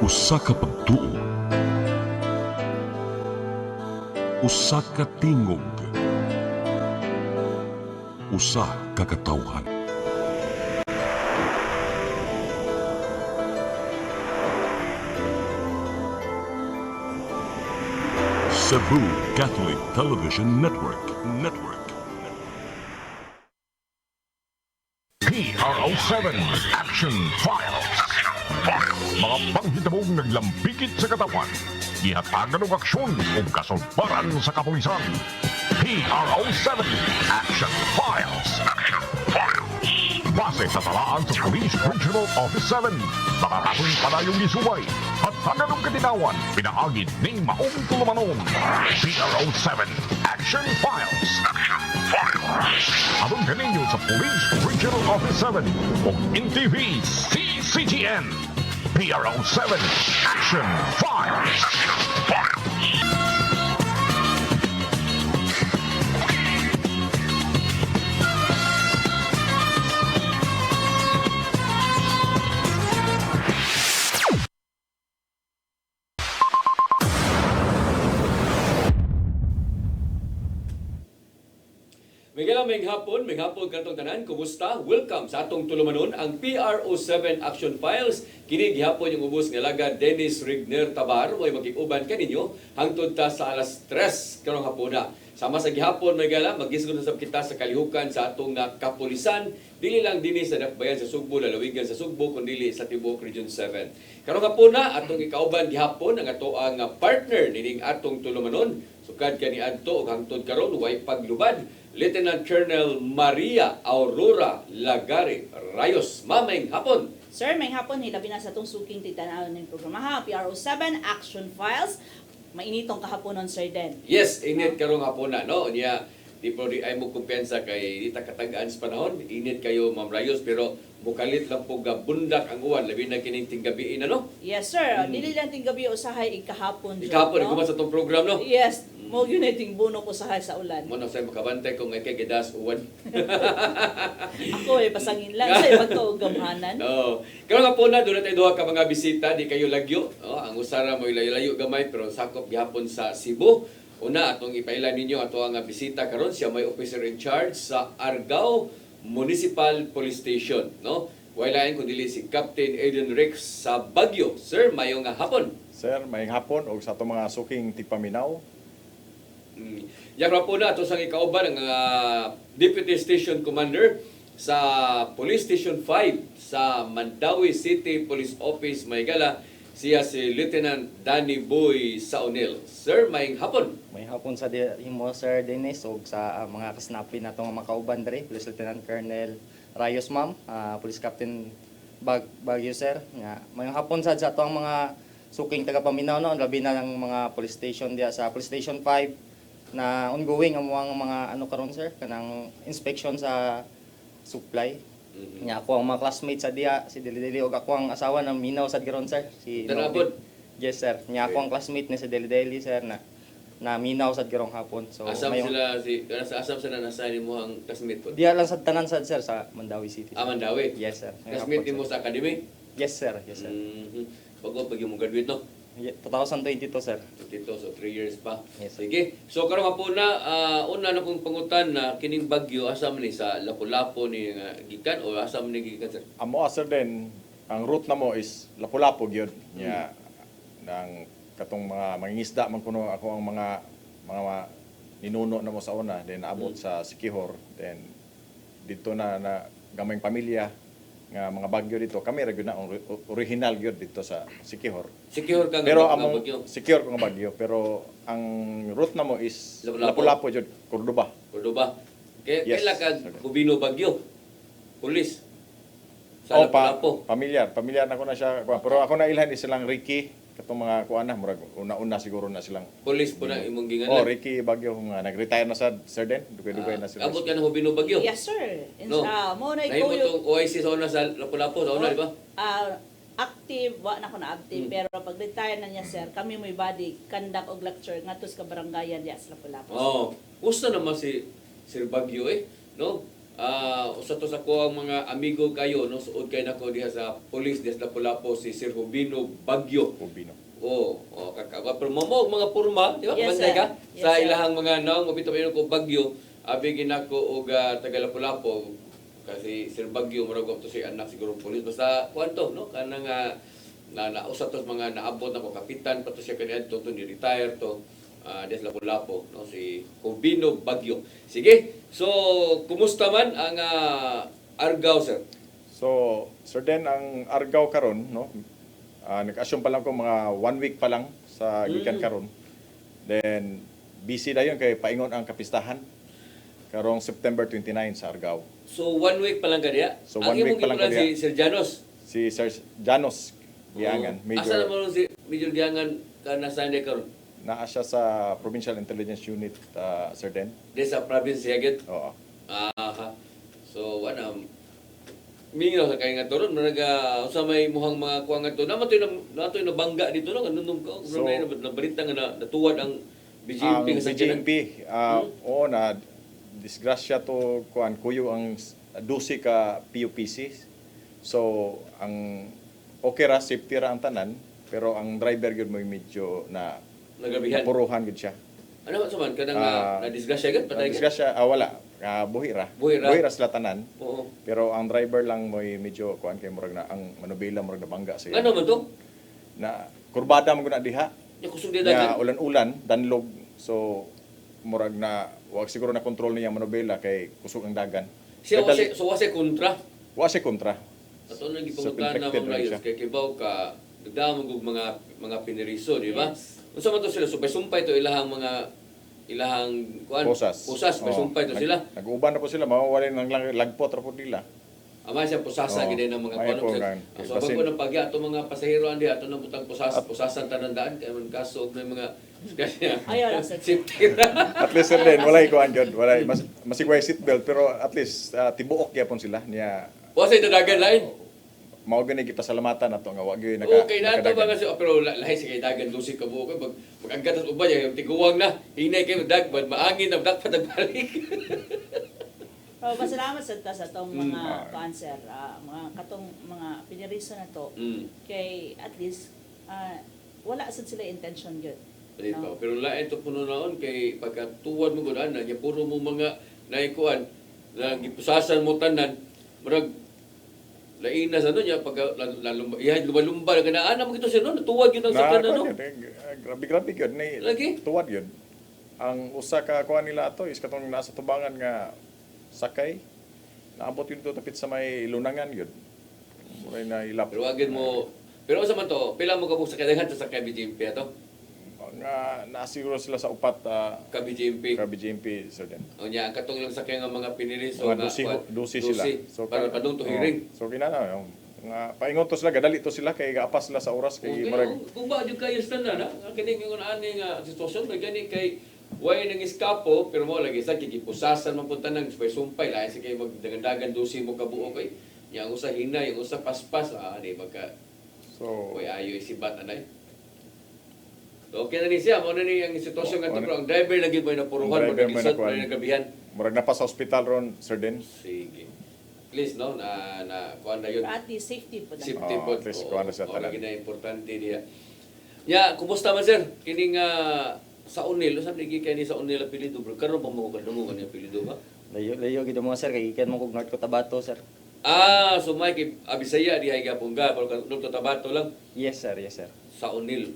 Usa ka pagtuo, usa ka tingog, usa ka katawhan. Cebu Catholic Television Network. PRO7 Action Files. Mga panghitabong naglambikit sa katawan. Ihatagan ng aksyon o kasulbaran sa kapulisan. PRO7 Action Files. Base sa talaan sa Police Regional Office 7. Nakakasong panayong isuway at taganong katinawan pinaagid ni Maong Tulumanon. PRO7 Action Files. Abang kaninyo sa Police Regional Office 7 o NTV CCTN. PRO7 Action Files. May hapon katong tanan. Kumusta? Welcome sa atong tulumanon ang PRO7 Action Files. Kini gihapon yung ubos nga laga Dennis Rigner Tabar mo'y magkikuban kaninyo hangtod ta sa alas 3 karong hapuna. Sama sa gihapon may gala magisgon sa kita sa kalihukan sa atong kapulisan dili lang dinhi sa dakbayan sa Sugbo, lalawigan sa Sugbo kundi sa tibuok Region 7. Karong hapuna atong ikauban gihapon ang ato ang partner nining atong tulumanon sukad kani adto ug hangtod karon way paglubad Lieutenant Colonel Maria Aurora Lagare Rayos. Mamay hapon. Sir, may hapon, hilabi na sa itong suking titanaw ng programa PRO7 Action Files. Mainitong kahaponon, Sir Den. Yes, init karong hapon na, no? Niya, di po di ay mo kumpiyansa kay di ta katagaan sa panahon. Init kayo, Ma'am Rayos, pero mukalit lang po bundak ang uwan. Labi na kining tinggabiin na, no? Yes, sir. Dili lang ting gabi usahay ikahapon. Ikahapon, no? ikuman sa itong program, no? Yes, mo yun ay ting bunok usahay sa ulan. Muna sa'yo makabantay kung ngay kay gidas uwan. Ako pasangin lang sa pagkaugamhanan. No. Karong hapon na, doon tayo duha ka mga bisita, di kayo lagyo. Oh, ang usara mo ilayo-layo gamay, pero sakop gihapon sa Cebu. Una, atong ipailan ninyo ato ang bisita karon siya may officer in charge sa Argao Municipal Police Station, no? Wailain kun dili si Captain Aiden Rex sa Baguio. Sir, mayong hapon. Sir, mayong hapon o sa itong mga suking tigpaminaw. Yakra po na ito sa ikauban ng Deputy Station Commander sa Police Station 5 sa Mandawi City Police Office, Maygala. Siya si Lieutenant Danny Boy Saunil. Sir, mayong hapon. May hapon sa mo, Sir Dennis, o sa mga kasnapin na itong mga kauban dere, Police Lieutenant Colonel Rayos, ma'am, Police Captain Baguio, sir. May hapon sa itong mga suking tagapaminaw, no? Labi na ng mga police station diya sa Police Station 5 na ongoing ang mga ano karon, sir, kanang inspection sa supply. Nya ako ang mga classmates sa diya, si Dili og ako ang asawa ng minaw sad karon, sir. Si Tanabod. Yes, sir. Nya ako ang classmate ni sa Dili, sir, na minaw sad karong hapon. So Asam sila asam sila nasa mo ang classmate po. diya lang sa tanan sad, sir, sa Mandawi City. Mandawi. Yes, sir. Classmate mo sa academy. Yes, sir. Yes, sir. Bago pag mo graduate, no? 2022, sir. Dito, so 3 years pa. Yes, sir. Sige. So karong hapon na, una na pong pangutan na kining bagyo asam ni sa Lapu-Lapu ni gikan o asam ni gikan, sir? Amo, sir, din, ang route na mo is Lapu-Lapu yun. Nya, ng katong mga mangingisda man kuno ako ang mga ninuno na mo sa una, then abot sa Sikihor, then dito na gamayng pamilya nga mga bagyo dito. Kami ra gyud na ang original gyud dito sa Sikihor. Secure ka Pero nga among bagyo. secure nga bagyo, pero ang route na mo is Lapu-Lapu. Lapu-Lapu jud, Cordoba. Cordoba. Kaya Yes, kaila ka sir. Gubino Bagyo. Pulis. Sa Lapu-Lapu. Pamilyar na ko na siya. Pero ako na ilhan is silang Ricky, katong mga kuan na, murag una siguro na silang. Pulis po na imong Oh, ginganan. Ricky Bagyo nga nag-retire na sa Sir Den, dugay-dugay na sila. Abot ka ng Gubino Bagyo. Yes, sir. No. Mo na Nahimo ikaw tong OIC sa una sa Lapu-Lapu, sa una, di ba? active, wa na ko na active, pero pag retire na niya, sir, kami mo'y body, conduct og lecture, ngatos ka barangayan diya sa Lapu-Lapu. Oh, gusto naman si Sir Bagyo no? usa to sa ko ang mga amigo kayo no suod kay nako diha sa police des Lapu-Lapu si Sir Rubino Bagyo. Ubino. Kakaba pero mo mga porma, di ba? Yes, Banday ka sir. Yes, sa sir. ilahang mga naong mabito mayon ko Bagyo, abi ginako og taga Lapu-Lapu kasi Sir Bagyo murag to si anak siguro police basta kwanto no kanang nausa to mga naabot na ko kapitan pa to siya kaniadto to ni retire to des Lapu-Lapu no si Rubino Bagyo. Sige. So kumusta man ang Argao sir? So, Sir Den, ang Argao karon, no? Nag-assume pa lang ko mga 1 week pa lang sa gikan karon. Then busy na yun kay paingon ang kapistahan karong September 29 sa Argao. So 1 week pa lang kadiya. So, Ang 1 week imong pa lang gipunan kadiya. si Sir Janos. Si Sir Janos Giangan, Asa na Major, mo si Major Giangan ka nasa hindi karon? naa siya sa Provincial Intelligence Unit, Sir Den. Di sa province Siaget. Oo. So mingaw sa kay nga turon sa may muhang mga kuha nga to. Natoy na bangga dito no kanunong ko. So, nabalita nga natuwad ang BJP Ang nga sa BJP, oo na, disgrasya to, kuyo ang 12 ka PUPC. So, ang okay ra, safety ra ang tanan, pero ang driver yun mo medyo na nagabihan. napuruhan gud siya. Ano man suman kanang Ah, na disgrasya gid patay. gid? Disgrasya, wala. Buhi ra. Buhi ra. Sila tanan. Oo. Pero ang driver lang mo medyo kuan kay murag na ang manubila murag na bangga siya. Ano man to? Na kurbada mo na diha. Ya kusog di Ya dagan. ulan-ulan, danlog. So murag na wag siguro na kontrol niya manubela kay kusog ang dagan. Siya Kadali- wase kontra. wa siya kontra. Ato na So, gipangutan na conflicted mga rin rayos siya. kay kibaw ka nagdamog og mga piniriso, di ba? Yes. Unsa man to sila sumpay to ilahang kuan Pusas. may Oo. sumpay to sila. Nag-uban na po sila, mawawala ng lagpot ra po nila. Ama siya pusasa Oo. gid ng mga May kuan. po nga. So Basin. ko ng pagya ato mga pasahero andi ato nang butang pusasan tanandaan kay man kaso og may mga kanya. Ayaw lang, sir. Safety. At least sir din, walay kuan gyud, walay masigway seatbelt pero at least tibuok gyapon sila niya. Wasa dadagan lain. Mao gani kita salamatan ato nga wa gyud Okay na ito ba kasi pero lahi sa kay dagan lusi ka buok mag-aggat at ubay yung tiguwang na hinay kay maangin na dapat nagbalik. So, pasalamat sa itong mga cancer, mga katong mga piniriso na to, kay at least wala sad sila intention yun. No? Pero lain to puno naon kay pagkatuwad mo gud ana nya puro mo mga naikuan na gipusasan mo tanan murag lain na sa nya pag lumba na ana mo gito sino natuwad gyud ang sakyan no. Grabe gyud Lagi? tuwad gyud. Ang usa ka kuan nila ato is katong nasa tubangan nga sakay naabot yun to tapit sa may lunangan yun. Mura na ilap. Pero agad mo pero sa man to pila mo kabuk sa kadaghan to sa KBJMP ato. Nga nasiguro sila sa upat KBJMP. KBJMP sir din. O niya, ang katong lang sakyan nga mga piniriso Mga dusi sila. para padung to hearing. So kinana nga paingon to sila gadali to sila kay gaapas sila sa oras kay murag Kung ba jud kayo standard na, kini nga ani nga sitwasyon may gani kay way nang iskapo pero mo lagi sa kikipusasan man punta nang sumpay lain sa kay magdagan-dagan dusi mo kabuo kay yang usa hinay, yang usa paspas di magka so way ayo isibat anay. So, okay na ni siya, mo na ni ang sitwasyon nga ano- pero ang driver lagi mo na puruhan Ang driver may magkalisod nakuha. may nagabihan. murag na pa sa ospital ron sir din. Sige. Please no na kuan na yun. Pero at least safety po na. Safety Oo, po. at least kuha na sa tanan. Lagi na importante diya. Ya, kumusta man sir? Kini nga sa Unil, sabi ni kay ni sa Unil apelyido bro. Karon pa mo kadungo kani apelyido ba? Layo gid mo sir kay ikan mo kog North Cotabato sir. So may kay Abisaya di ay gapungga pero kadto Tabato lang Yes sir, yes sir. sa Unil.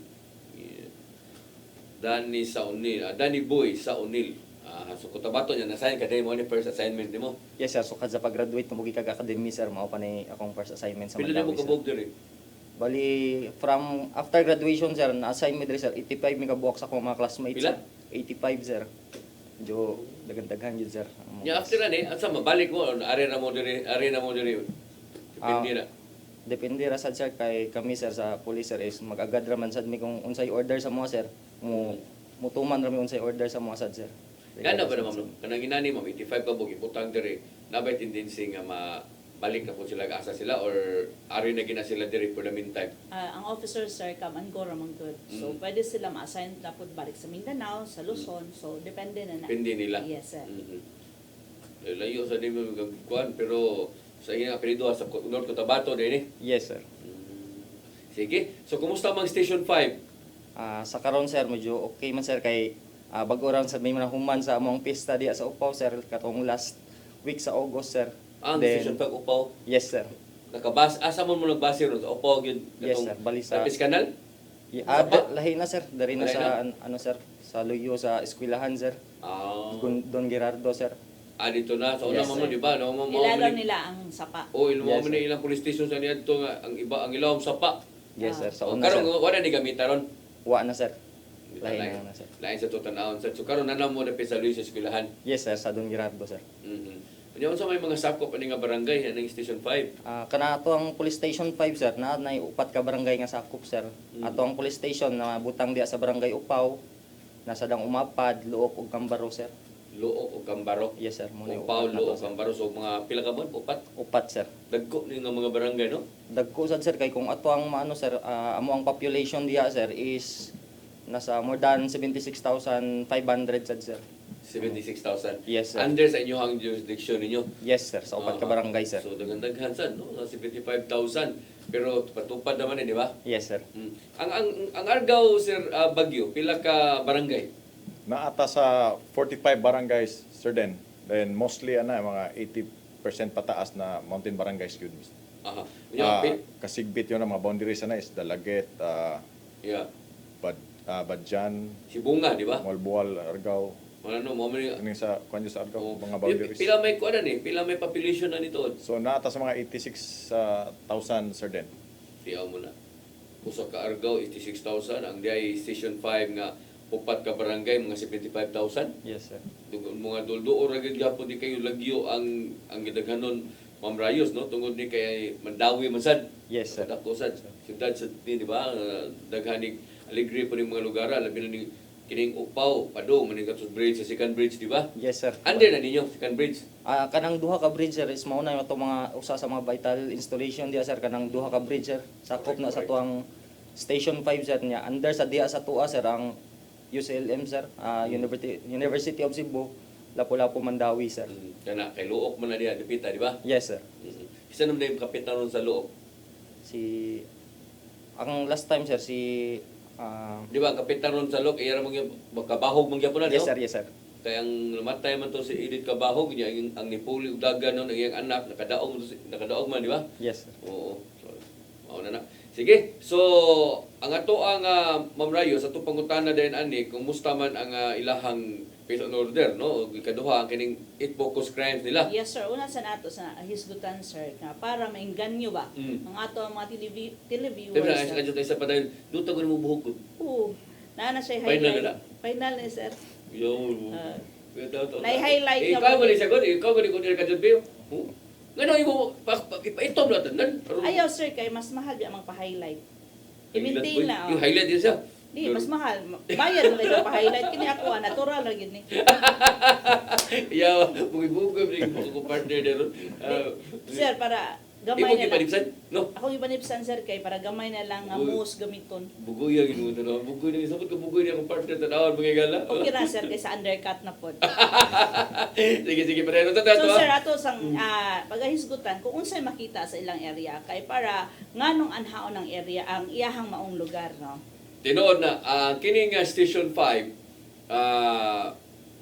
Dani sa Unil, Dani Boy sa Unil. So Cotabato niya na-assign ka mo ni first assignment nimo. Yes sir, so kadsa pag-graduate mo kag academy sir, mao pa ni akong first assignment sa Pila na mo Mandawi. kabog Sir. diri? Bali from after graduation sir, na-assign mi diri sir 85 mi ka buwak sa akong mga classmates. Pila? Sir. 85 sir. Medyo daghan-daghan yun sir. ang mga Ya after ani, asa mabalik mo are na mo diri. Depende na. Depende ra sad sir kay kami sir sa police sir is mag-agad ra man sad mi kung unsay order sa mga sir. Mutuman ra mi unsay order sa mga sad sir. Gana ba naman no? Kanang ginani mo 85 ka bug iputang diri. Nabay tendency nga balik na po sila asa sila or ari na gina sila diri for the meantime. Ang officers sir come and go ramang good. So pwede sila ma-assign tapos balik sa Mindanao, sa Luzon. So depende na na. Depende nila. Yes sir. Mhm. Layo sa nimo kuan pero sa iyang apelyido sa North Cotabato din eh. Yes, sir. Sige. So kumusta mang Station 5? Sa karon sir, medyo okay man sir kay bago ra sa may mga human sa among pista diya sa Upaw sir katong last week sa August sir. Ang Station 5 Upaw. Yes sir. Nakabas asa mo nagbase ron sa Upaw gyud Yes sir, bali sa Tapis Canal? lahi na sir, dari na Lahi sa ano sir, sa Luyo sa eskwelahan sir. Don Gerardo sir. Dito na sa una Yes, mo sir. di ba? No, Ilalaw nila ang sapa. O ilmo Yes, mo sir. na ilang police station sa niadto nga ang iba ang ilawom sapa. Yes sir, sa O una karon sir. wala ni gamita ron. Wa na sir. Lahi Lain- na sir. Lain sa tutan-awon sir. So karon na mo na sa Luis eskwelahan. Yes sir, sa Don Gerardo sir. Unya unsa may mga sakop ani nga barangay aning Station 5? Kana ato ang police station 5 sir, na nay upat ka barangay nga sakop sir. Ato ang police station na butang diya sa barangay Upaw, nasa dang Umapad, Luok ug Kambaro sir. Luok o Kambaro. Yes sir, muna yung Upaw, upat na Luok, to, sir. Kambaro. So mga pila ka buwan? Upat? Upat sir. Dagko ni nga mga barangay no? Dagko sad sir kay kung ato ang maano sir, amo ang population diya sir is nasa more than 76,500 sad sir. 76,000. Yes sir. Under sa inyong jurisdiction ninyo. Yes sir, sa upat ka barangay sir. So daghan sad no? 75,000. Pero patupad naman di ba? Yes sir. Ang Argao sir Bagyo, pila ka barangay? Naata sa 45 barangays, Sir Den. Then mostly mga 80% pataas na mountain barangays yun. Aha. Unya, Kasigbit yun ang mga boundaries is Dalaget, yeah. Badjan, Si Bunga, di ba? Malbual, Argao. Ano mo man Ano yung sa kanyo sa Argao, Oh. mga boundaries. Pila may kuan ni? Pila may population na nito? So naata sa mga 86,000, Sir Den. Tiyaw mo na. Usa ka Argao 86,000, ang diay Station 5 nga upat ka barangay mga 75,000. Yes sir. Mga dulduo ra gid gyapon di kayo lagyo ang gidaghanon Ma'am Rayos no tungod ni kay Mandawi man sad. Yes sir. Dako sad siyudad sa di ba daghanig alegre po ning mga lugar labi na ni kining Upaw, Padong, manigat sa bridge sa second bridge di ba? Yes sir. Under na ninyo second bridge. Kanang duha ka bridge sir is mao na ito mga usa sa mga vital installation diya sir kanang duha ka bridge sir. Sakop na sa tuang station 5 sir niya. Under sa diya sa tuwa sir ang UCLM sir, University of Cebu, Lapu-Lapu Mandawi sir. Kana kay Luok man na diya dipita di ba? Yes sir. Isa naman na yung kapitan ron sa Luok. Ang last time sir Di ba ang kapitan ron sa Luok iya ra magkabahog man gyapon na yes no? sir, yes sir. Kaya ang namatay man to si Edith Cabahog niya ang nipuli ug dagan no ang iyang anak nakadaog man di ba? Yes sir. Oo. So, mao na na. Sige. So ang ato ang Ma'am Rayo sa atong pangutana din ani kumusta man ang ilahang peace and order no ug ikaduha ang kining it focus crimes nila. Yes sir, una sa nato sa hisgutan sir nga para maingganyo ba ang ato ang mga televiewers. Pero sir. sa kadto isa pa dahil dutog mo buhok ko. Oo. Na siya Final highlight. na na. Final na sir. Yo. Na-highlight nga ikaw po. mo ni sagod, ikaw mo ni kun ka jud biyo. Ngano imo itom na tanan. Ayaw sir kay mas mahal biya magpa-highlight. I-maintain na. Yung highlight din siya. Di, mas mahal. Bayad mo kayo pa-highlight. Kini ako, natural lang yun ni. Yeah, bugay-bugay rin ko partner na ron. Sir, para Imo gamay na lang. gipanipsan? No? Ako ipanipsan sir kay para gamay na lang nga Uy. moose gamiton. Bugoy ang inuto na. Bugoy na isabot ka bugoy na akong partner tanawan mga gala. Okay na sir kay sa undercut na pod. Sige, pero So tato. sir, ato sang pagahisgutan kung unsay makita sa ilang area kay para nganong anhaon ng area ang iyahang maong lugar no. Tinuod na, kini nga Station 5,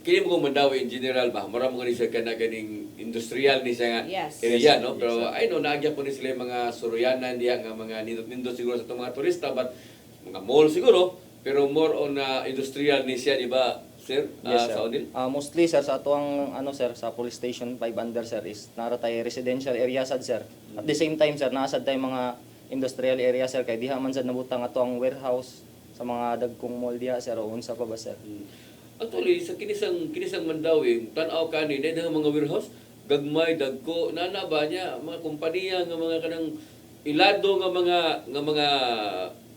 kini mo kung Mandawi in general ba? Mura mo ni siya ka na ganing industrial ni siya nga Yes. area, Yes, no? sir. Pero Yes, sir. ay no, naagya po ni sila yung mga Soroyanan diya nga mga nindot-nindot siguro sa itong mga turista, but mga mall siguro, pero more on industrial ni siya, di ba, sir? Yes sir. Sa Odil? Mostly sir sa atuang sir sa police station 5 under sir is nara tayo residential area sad sir. At the same time sir naa sad tayo mga industrial area sir kay diha man sad nabutang atuang warehouse sa mga dagkong mall diha sir o unsa pa ba sir. Actually, sa kinisang Mandawi, tanaw ka ni, na mga warehouse, gagmay, dagko, nana ba niya, mga kompanya, nga mga kanang ilado nga mga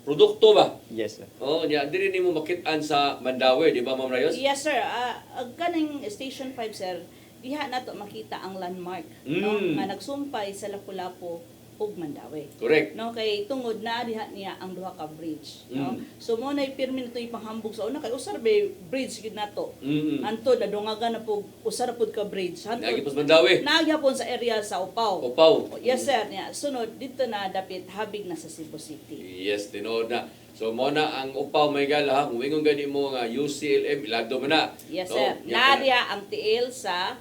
produkto ba? Yes sir. Oh, nya diri nimo makit-an sa Mandawi, di ba Ma'am Rayos? Yes sir, ang kaning Station 5 sir, diha nato makita ang landmark no nga nagsumpay sa Lapu-Lapu ug Mandawi. Correct. No, kay tungod na diha niya ang duha ka bridge, no. So mo nay pirmi nito ipanghambog sa una kay usar be bridge gid nato. Antod nadungagan na pug usar pud ka bridge. Nagi pas Mandawi. Nagyapon sa area sa Upaw. Upaw. Yes sir niya. Sunod dito na dapit habig na sa Cebu City. Yes, tinood na. So mo na ang upaw may gala, kung wingon gani mo nga UCLM ilado man na. Yes No? sir. Yan Na ka na. diha ang tiil sa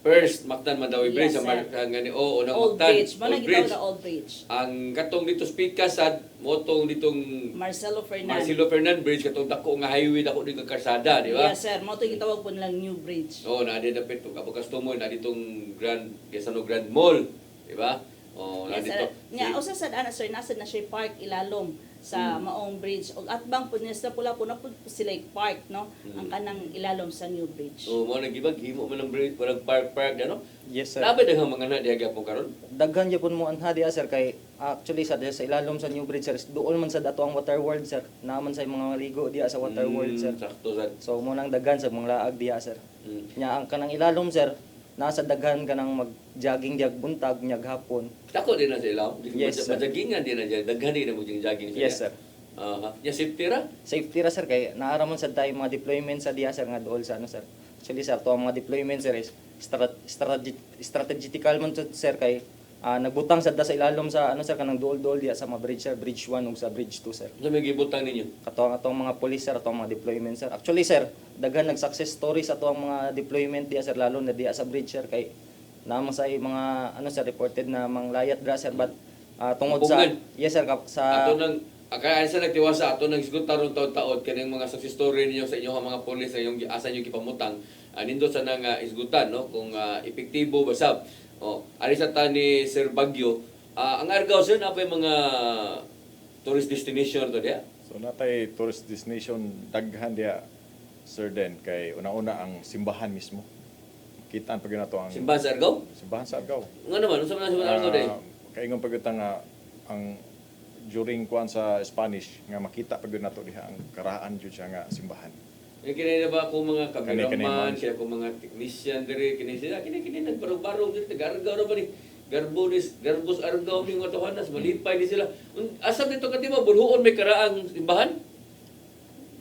First Mactan Mandawi Bridge Yes, ang sir. gani unang Old Mactan. Bridge. Mo na Old gitaw Bridge. na Old Bridge. Ang katong dito speaker sa motong ditong Marcelo Fernandez. Marcelo Fernandez Bridge katong dako nga highway dako di ka karsada, di ba? Yes sir. Mo to gitawag po nilang New Bridge. Oo, na di dapat to kapag customer na ditong Quezano Grand Mall, di ba? Oh, na Yes, dito. Nya usa sad ana sir nasa na siya park ilalom sa Maong Bridge ug atbang pud niya sa pula po na pud sila park no ang kanang ilalom sa New Bridge. So mo nagibag himo man ang bridge, parang park ano? Yes sir. Labi daghang mga na diha gyapon karon. Daghan gyapon mo anha diha sir kay actually sa ilalom sa New Bridge sir duol man sa dato ang water world sir. Naaman sa mga ligo diha sa water world sir. Sakto sad. So mo nang daghan sa mga laag diha sir. Mm. Nya ang kanang ilalom sir nasa daghan kanang mag-jogging diag buntag nyag hapon. Dako din na sa ilaw. Yes, sir. Madagingan din na diyan. Daghan din na mo jogging. Yes sir. Aha. Ya safety ra. Safety ra sir kay naaraman sa tayo mga deployment sa diha sir nga duol sa ano sir. Actually sir to ang mga deployment sir is strategical man to, sir kay nagbutang sad sa ilalom sa ano sir kanang duol-duol diha sa mga bridge sir, bridge 1 ug sa bridge 2 sir. Sa may gibutang ninyo. Atong mga police sir, atong mga deployment sir. Actually sir, daghan nag success stories ato ang mga deployment diha sir lalo na diha sa bridge sir kay naman sa mga ano sir reported na manglayat dra sir but tungod sa Pupungan. yes sir sa Ato nang kaya sa nagtiwasa ato nang sigutan taron taon-taon kaning mga success story ninyo sa inyong mga pulis sa inyong asa niyo gipamutang nindot sa nang isgutan no kung epektibo ba sab. Oh, ari sa tani Sir Bagyo, ang Argao sir na pa mga tourist destination to diha. So natay tourist destination daghan diha Sir Den kay una-una ang simbahan mismo. Kitaan pag nato ang Simbahan sa Argao? simbahan sa Argao. Nga naman, unsa man ang simbahan sa Argao day? Kaingon pag nga ang during kuan sa Spanish nga makita pag nato diha ang karaan jud siya nga simbahan. Kini na ba ako mga Kani- kameraman, kaya ako mga technician diri, kini nagbarong-barong diri, taga-Argao ra ba ni? Garbos Argao ni mga tuhanas, malipay di sila. Asam dito katiba bulhuon may karaang simbahan?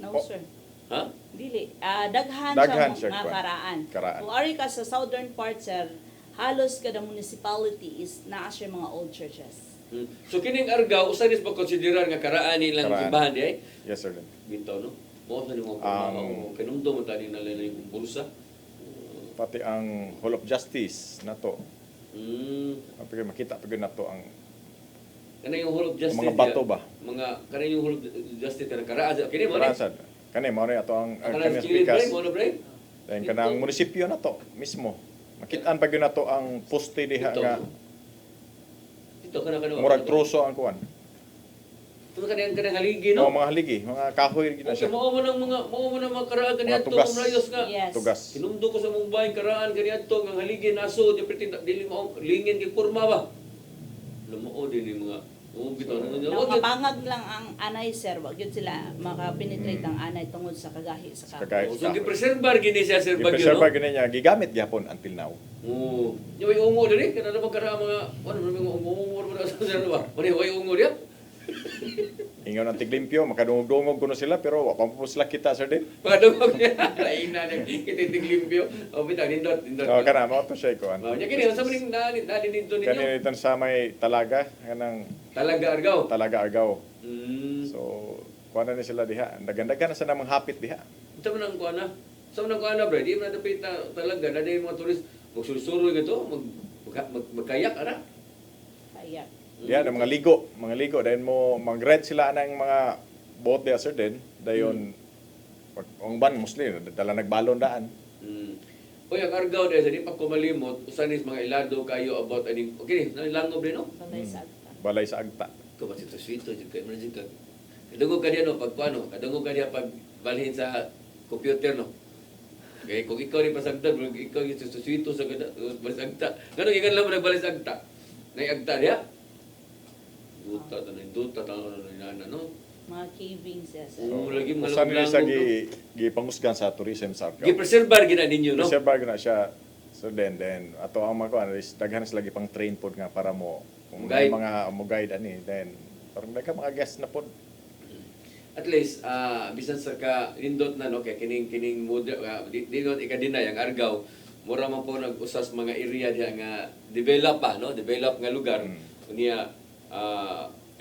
No sir. Ha? Dili. Daghan Daghan siya siya, mga kwan. karaan. Karaan. Kung ari ka sa southern part sir, halos kada municipality is naa siya mga old churches. So kining Argao usa dis ba konsiderar nga karaan nilang Karaan. simbahan di ay? Yes Sir Den. Bitaw no. Mo sa nimo Ang- kanumdo mo tani na yung bulsa. Pati ang Hall of Justice nato. Mm. Makita pag nato ang Kana yung Hall of Justice. mga bato ba? Mga kana yung Hall of Justice na karaan. Kini mo ni. Karasad. Kani mao ni ato ang Kana kanyang kilid speakers. break mo na break. Then kanang munisipyo nato mismo. Makitaan pag nato ang poste diha Ito. nga Ito kana murag troso ang kuan. Ito kanang haligi No? no. Mga haligi, mga kahoy gid na Okay, siya. mao man ang mga karaan Mga kaniadto tugas. kung rayos nga. Yes. Tugas. Kinumdo ko sa mong bahay karaan kaniadto nga haligi naso di pretend dili mo lingin kay kurma ba. Lumoo din yung mga bitaw na Now, mapangag lang ang anay sir, wag yun sila makapenetrate ang anay tungod sa kagahi sa Kagahi. kahoy. So gipreserbar gini siya Sir Bagyo Preserve no. gini niya gigamit gyapon until now. Oo. Yung ungo diri kana naman karaan mga ano mga ungo mo na sa ba. Mani way ungo dia. Ingon ang tiglimpyo, makadungog-dungog kuno sila pero wa pa po sila kita Sir Den. Padungog niya. Lain na kititig limpyo. O bitaw nindot. So kana mao to siya kuan. Nya kini sa maning nalin dito ninyo. Kani itan sa may talaga kanang Talaga Argao. talaga Argao. Mm. So kuan na ni sila diha. Dagan-dagan na sa namang hapit diha. Sa manang kuana. Sa manang kuana bro, di man dapat talaga na yung mga turis magsusuroy gato, magkayak ana. Kaya. Diha na mga ligo dahil mo mag-rent sila ng mga boat diha Sir Den. Dayon ang ban mostly dala nagbalon daan. Mm. Oy, ang Argao dahil sa di pa ko malimot, usanis mga ilado kayo about aning okay, nalangob din no. Balay sa agta. Balay sa agta. Ko ba sito sito jud kay man jud kag. Kadungog ka diya no pag kuano, kadungog ka diya pag balhin sa computer no. Kaya kung ikaw rin pasagda, kung ikaw yung suswito sa balisagta. Ganun, ikan lang mo nagbalisagta. Naiagta diya. Duta, nana, no? Mga cavings yes. sir. Oo, lagi mga Usan nila sa langog, no? gipangusgan sa tourism sa Argao. Gipreserbar gina ninyo, no? Preserve na siya So then ato ang mga kuan is daghan sila lagi pang train pod nga para mo kung Guide. may mga mo guide ani then parang daghan mga guest na pod. At least bisan sa ka nindot na no kay kining model dinot ikadinay ang Argao mura man po nag-usas mga area diha nga develop nga lugar unya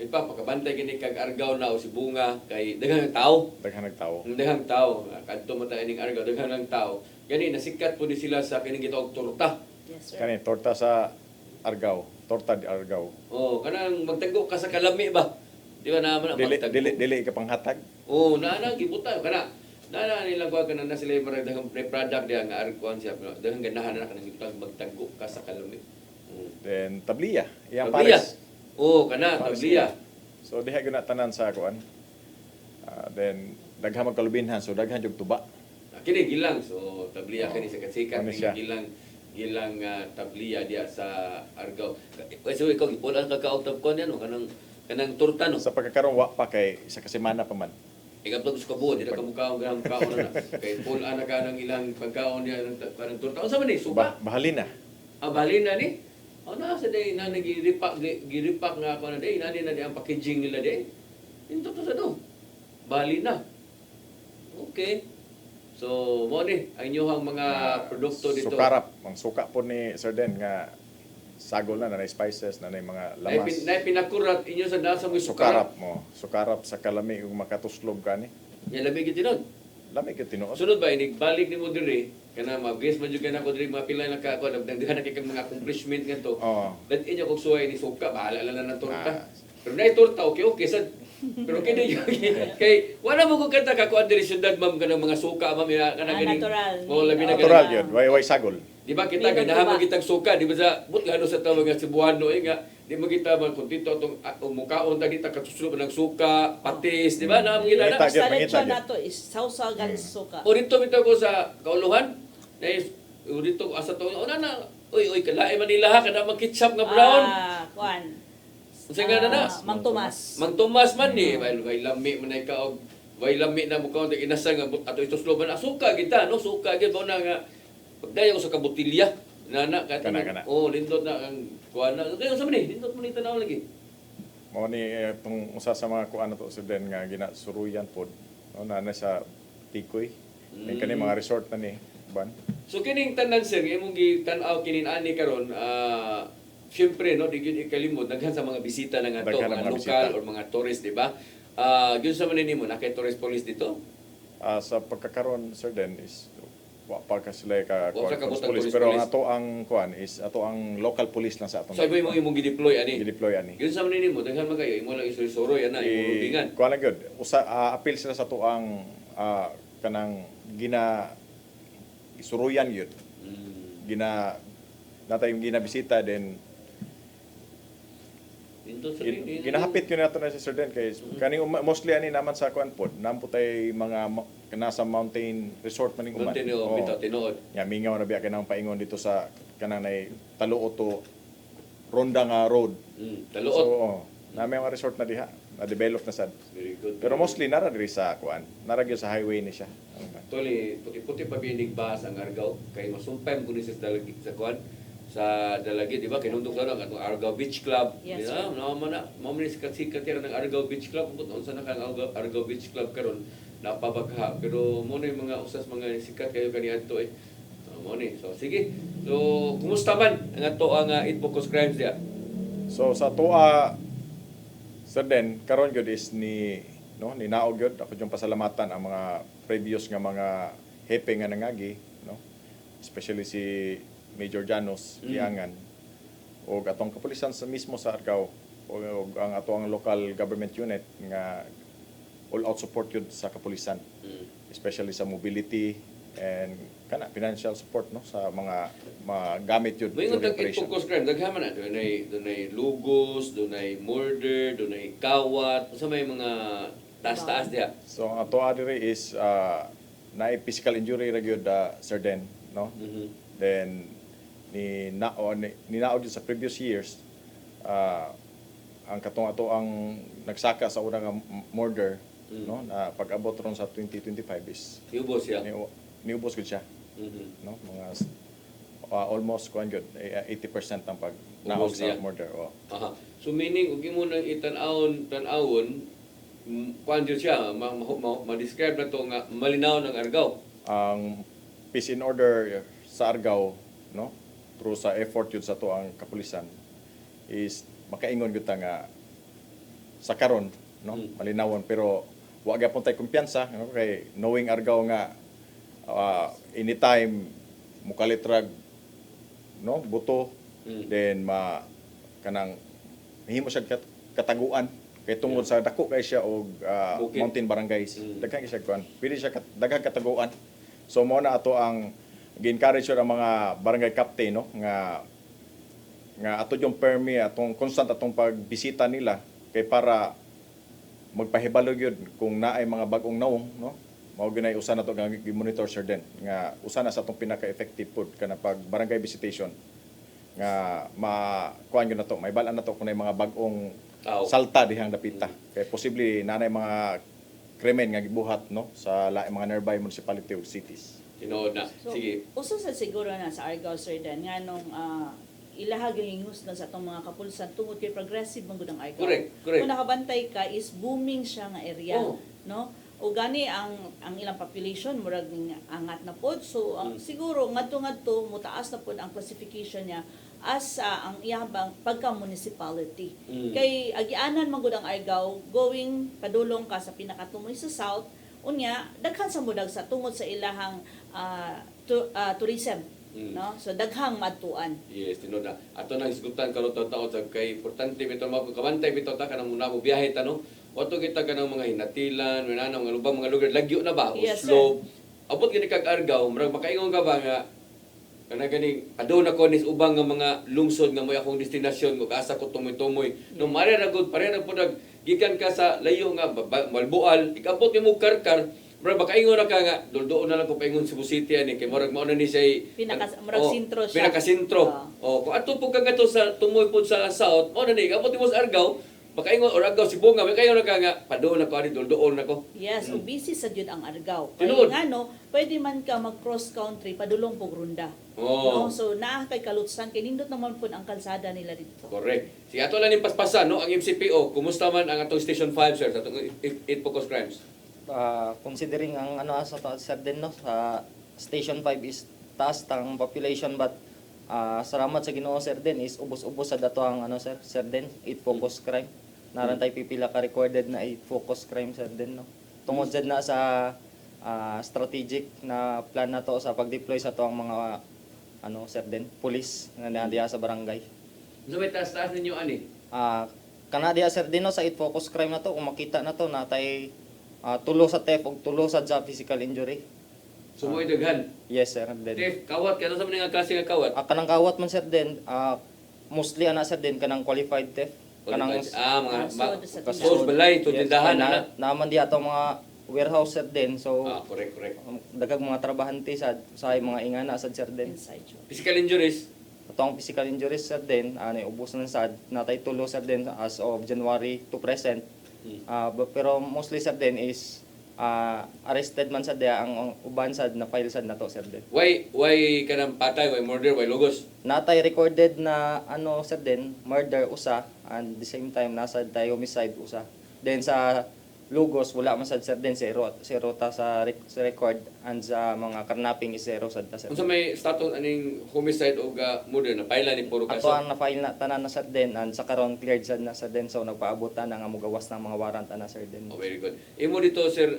pakabantay kini kag Argao na o si Bunga kay daghang tao. Daghan nagtawo. Daghang tao kadto man ta ining Argao daghang lang tao. Gani nasikat po ni sila sa kining gitawag torta. Yes, sir. Kani torta sa Argao, torta di Argao. Oh, kanang magtaggo ka sa kalami ba? Di ba naman Dili ka panghatag. Oh, na gibuta kana. Na nila kuha ka na sila yung marag daghang product diha nga arkuan siya. Daghang ganahan na kanang gitawag magtaggo ka sa kalami. Then tabliya, iyang Tabliya. pares. Oh, kana Pares tabliya. So diha gyud na tanan sa kuan. Then daghan magkalubinhan so daghan jud tuba. Kini gilang so tabliya kani sa kasikat Ano siya? gilang tabliya diha sa Argao. So ikaw ipulan ka out of con yan no kanang torta no. Sa pagkakaroon wa pa kay sa kasemana pa man. Ikapag sa kabuo, di na kamukhaong ganang kaon na. Kay pulaan na ka ng ilang pagkaon niya ng parang torta. Ano sa man eh? Suka? Bahalin na. Balin na ni? O na sa day na giripak nga ako na day. Nani na di ang packaging nila day. Ito to sa do. Balin na. Okay. So, mo ni, ang inyong mga produkto dito. Sukarap, ang suka po ni Sir Den nga sagol na nanay spices, nanay mga lamas. Na pinakurat inyo sa nasa mo sukarap. Sukarap sa kalami ug makatuslog kani. Yan lamig ito nun. Lami ka tinuod. Sunod ba, balik ni mo diri, kana mabis man jud kana ko diri mapila na ka ako nagdaghan na kay mga accomplishment ngadto. Oo. Dad inyo kog suway ni suka, bahala lang na torta. Ah. Pero na torta okay sad. Pero kini kay wala mo ko kanta ka kuan diri syudad ma'am kanang mga suka ma'am kanang ganing. Natural. Oh, labi na Natural kanang. yun, way sagol. Di ba kita May ganahan nagtuba. kitang suka, di ba sa but gano sa tawag nga Cebuano nga di mo kita man kung dito atong mukaon ta kita katusulo ng suka, patis, di ba? Na mo kita na. Mangita, Sa mangita lechon yun. na to is sausaw galing suka. O dito bitaw ko sa kauluhan. O dito ko asa to. O na. Uy, kalae Manila ha kada mag ketchup nga brown. Kuan. Unsa nga na? Mang Tomas. Mang Tomas man ni, way lami man ay kaog. Way lami na mo kaon inasa nga ato ito sloban asuka kita no, suka gid mo na nga pagdayo ko sa kabutilya. Nana Kana. Oh, lindot na ang kuan na. Kaya sa man ni, lindot man tanaw lagi. Mao ni tong usa sa mga kuan to Sir Den nga ginasuruyan pod. No na sa Tikoy. May kani mga resort na ni ban. So kining tanan sir, imong gitan-aw kinin ani karon syempre no di gyud ikalimot daghan sa mga bisita na nga to, Daghan ang mga mga lokal bisita. or mga tourist, di ba? Gyud sa man nimo nakay tourist police dito. Sa pagkakaroon Sir Den is wa pa ka sila ka Wa pa ka butang police police, pero police. ang ato ang kuan is ato ang local police lang sa atong So imong gi-deploy ani. i-deploy ani. Gyud sa man nimo daghan man kayo imo lang isusuro yan na imong rubingan. Kuan lang gyud. Appeal sila sa tuang kanang isuruyan gyud. Natay yung ginabisita then Dito sa ginahapit ko nato na si Sir Den kay kaning mostly ani naman sa kuan pod nampo tay mga nasa mountain resort maning uman. Continue Oo. bitaw tinuod. Ya mingaw na biya kanang paingon dito sa kanang nay Taluoto Ronda nga road. Taluot. So na may mga resort na diha na develop na sad. Very good. Pero mostly nara diri sa kuan. Nara gyud sa highway ni siya. Actually, puti-puti pa binig bahas ang Argao kay masumpay mo ni sa dalagi sa kuan sa dalagi, di ba? Kinundok na atong Argao Beach Club. Yes, Di ba? Naman na, sikat ng Argao Beach Club. Kung unsa na kang Argao Beach Club karon napabagha. Pero mo na yung mga usas mga sikat kayo kaniadto eh. Mo ni. So sige. So kumusta man ang ato ang Eat Focus Crimes dia? So sa tuwa Sir Den karon gyud is ni naog gyud ako yung pasalamatan ang mga previous nga mga hepe nga nangagi no, especially si Major Janos Liangan o atong kapulisan sa mismo sa Argao o ang ato ang local government unit nga all out support yun sa kapulisan, especially sa mobility and kana financial support no sa mga gamit yun May during Eat operation. Focus Crimes daghan man na dunay lugos, dunay murder, dunay kawat, sa may mga taas-taas dia. So ang ato adire is na physical injury ra gyud Sir Den no. Then ni naog yun sa previous years ang katong ato ang nagsaka sa unang murder no na pag-abot ron sa 2025 is Yubos siya. niubos gud siya no mga almost kuan gyud 80% ang pag naog Ubos niya. sa murder. Aha. So meaning ug imo nang tan-awon kuan jud siya ma-describe na to nga malinaw ng argaw. Ang peace in order sa Argao, no, through sa effort yun sa to ang kapulisan is makaingon gyud ta nga sa karon, no, malinawon, pero wa gyapon tay kumpiyansa, no, kay knowing Argao nga anytime mukalitrag, no, buto, then kanang mahimo siya kataguan kay tungod sa dako kay siya og Bukid. mountain barangays. Daghang siya kuan, pili siya daghang kataguan. So mo na ato ang gi-encourage ang mga barangay captain, no, nga ato yung permi atong constant atong pagbisita nila kay para magpahibalo gyud kung naay mga bag-ong nawong, no, mao ginay usa na to nga gi-monitor sir din nga usa na sa atong pinaka-effective pod kana pag barangay visitation nga kuan gyud na to, may balaan na to kung may mga bag-ong Tao. salta dihang dapita kay posible nanay mga krimen nga gibuhat, no, sa laing mga nearby municipality ug cities. Tinuod na. So, Sige. uso sa siguro na sa Argao, Sir Dan, nga nung ilahag hingus na sa itong mga kapulsan tungod kay progressive mong ang Argao. Correct, correct. Kung nakabantay ka, is booming siya nga area. Oh. No? O gani ang ilang population, murag ning angat na pod. So, siguro, ngadto-ngadto, mutaas na pod ang classification niya as ang iyang pagka-municipality. Kay agianan magud ang Argao, going padulong ka sa pinakatumoy sa south, unya daghan sa mudag sa tungod sa ilahang tourism, no, so daghang madtuan. Yes, tinuod na. Ato nang isgutan karon taon sa kay importante bitaw mo kabantay bitaw ta kanang muna mo biyahe ta, no. Wato kita kanang mga hinatilan, mananaw nga lubang mga lugar lagyo na ba? Yes, Oslo. Abot gini kag Argao, murag makaingon ka ba nga kana ganing aduna ko nis ubang nga mga lungsod nga moy akong destinasyon ko asa ko tumoy-tumoy. No mare ra gud pare ra pud gikan ka sa layo nga Malbual, ikabot nimo Karkar, murag makaingon na ka nga duldoon na lang ko paingon Cebu City ani kay murag mao na ni say Murag sentro siya. Pinaka-sentro. Kung ato pud ka gato sa tumoy pud sa south, mao na ni ikabot nimo sa Argao, makaingon or Argao Sibunga, makaingon na ka nga padoon na ko ani duldoon na ko. Yes, o busy sa jud ang Argao. Tinuod. Kaya nga no, pwede man ka mag-cross country padulong pog runda. Oh. No, so naa kay kalutsan kay nindot naman pud ang kalsada nila dito. Correct. Sige, ato lang yung paspasan, no? Ang MCPO, kumusta man ang atong Station 5, sir, sa atong 8 focus crimes? Considering ang sa sir din, no, sa Station 5 is taas tang population, but salamat sa Ginoo sir din is ubos-ubos sa dato ang sir din 8 focus crime. Naran tay pipila ka recorded na 8 focus crime sir din, no. Tungod jud na sa strategic na plan na to sa pag-deploy sa to ang mga sir din police nga diha sa barangay. So may taas-taas ninyo, ani? Kana diha sir din, no, sa 8 focus crime na to, kung makita na to natay tulo sa theft ug tulo sa physical injury. So mo daghan. Yes sir. Then, Theft, kawat, kaya sa mga klase nga kawat? kanang kawat man sir din, mostly sir din kanang qualified theft. Kanang mga Kasod sa kasod, balay, to tindahan, ana? naman diha atong mga warehouse sir din. So Correct. daghang mga trabahante sa mga ingana sad sir din. Inside job. Physical injuries, Atong physical injuries sir din, ubos na sad natay tulo sir din as of January to present. Pero mostly sir din is arrested man sad diha ang uban sad na file sad nato sir din. why kanang patay, why murder, why lugos? Natay recorded na sir din murder usa and the same time nasa tayo homicide usa. Then sa lugos wala man sad sir din zero ta sa record and sa mga karnaping is zero sad ta sir. Unsa may status aning homicide o murder na paila ni puro Ato kaso? ang na-file na tanan na sir din and sa karon cleared sad na sir din, so nagpaabutan na nga mugawas ng mga warrant na sir din. Oh, very good. Imo dito sir,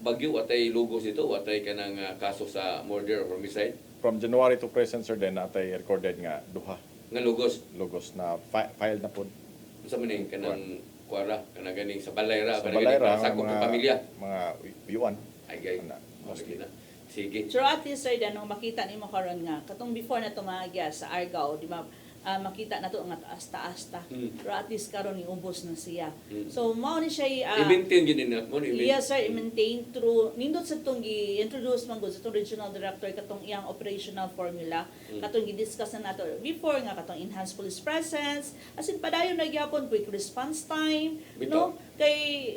Bagyo watay lugos dito, watay kanang kaso sa murder or homicide From January to present sir din natay recorded nga duha nga lugos. logos na filed na pod Unsa man ning kanang kuara kanang ganing sa balay ra, sa kanang balay ganing ra sakop ng pamilya. mga uyuan. Ay gay. Ana, Mostly na. Sige. So at least sir, nung makita nimo karon nga katong before na tumagya sa Argao, di ba? Makita na to nga taas-taas ta. Pero at least karon ni ubos na siya. So mao ni siya I-maintain gid nila mo ni yes sir, i-maintain through nindot sa itong i-introduce man gud sa itong regional director katong iyang operational formula katong gi-discuss na nato before nga katong enhanced police presence as in padayon na gyapon quick response time no kay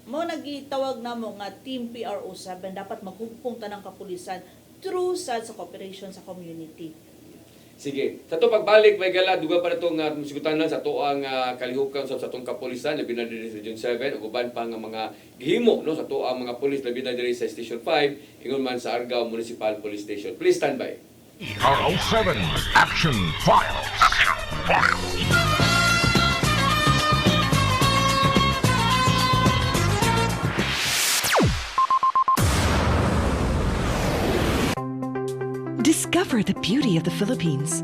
mo nagitawag namo nga team PRO7 dapat maghugpong tanang kapulisan through sa cooperation sa community. Sige. Sa to pagbalik may gala duga pa natong musigutan lang sa to ang kalihukan sa atong kapulisan labi na diri sa Region 7 ug uban pa nga mga gihimo no sa to ang mga pulis labi na diri sa Station 5 ingon man sa Argao Municipal Police Station. Please stand by. PRO7 Action Files. Discover the beauty of the Philippines.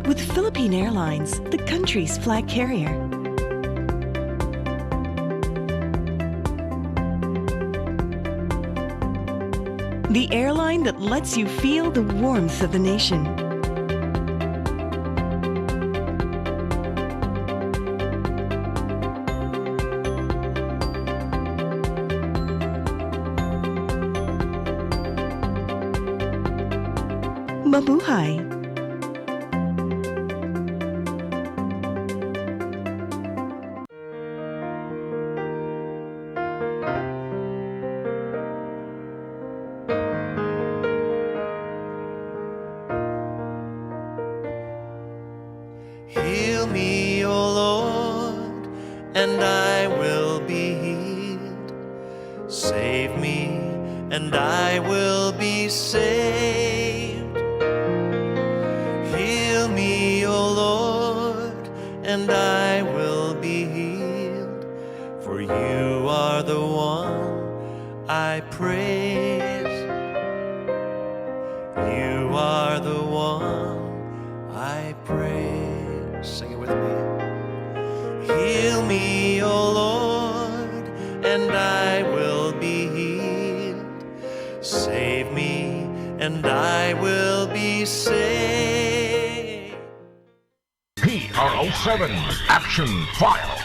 With Philippine Airlines, the country's flag carrier. The airline that lets you feel the warmth of the nation. Mabuhay! Heal me, O Lord, and I will be healed. Save me, and I will be saved. Heal me, O Lord, and I will be healed. For you are the one I praise. You are the one I praise. Sing it with me. Heal me, O Lord, and I will be healed. Save me, and I will be saved. PRO7 Action Files.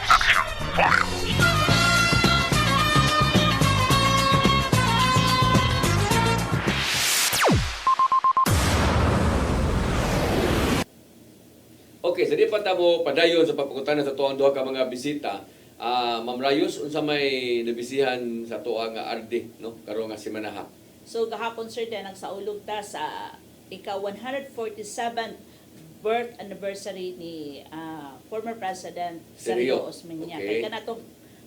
Okay, so di pa tamo padayon sa papakutanan sa tuang duha ka mga bisita. Ma'am Rayos, unsa may nabisihan sa tuang nga RD, no? Karon nga semana ha. So gahapon sir din nagsaulog ta sa ika-147th birth anniversary ni former President Sergio. Sergio Osmeña. Okay. Kay kanatong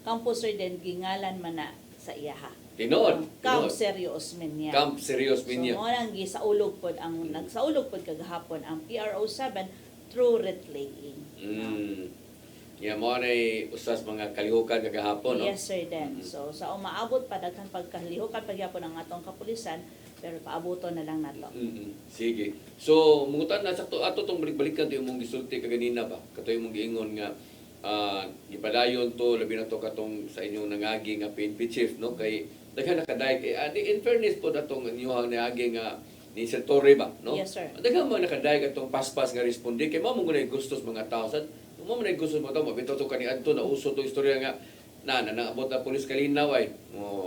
campus sir din gingalan man na sa iyaha. Tinuod. Camp tinuod. Sergio Osmeña. Camp Serios So Minya. mo nang gisaulog pod ang nagsaulog pod kagahapon ang PRO7 through relaying. Yeah, mo nay usas mga kalihukan kagahapon, no? Yes sir then. So sa umaabot pa daghan pagkalihukan pagyapon ang atong kapulisan pero paabuton na lang nato. Sige. So, mungutan na sakto ato tong balik-balikan to imong gisulti kaganina ba? Kato imong giingon nga gipadayon to labi na to katong sa inyong nangagi nga PNP chief, no? Kay daghan nakaday kay in fairness po datong inyong nangagi nga ni Sir Torre ba, no? Yes, sir. Daghan mo nakaday katong paspas nga responde kay mao mo gunay gustos mga tao sa mo man gustos mo to mabitaw to kaniadto na uso to istorya nga naabot na pulis kalinaw ay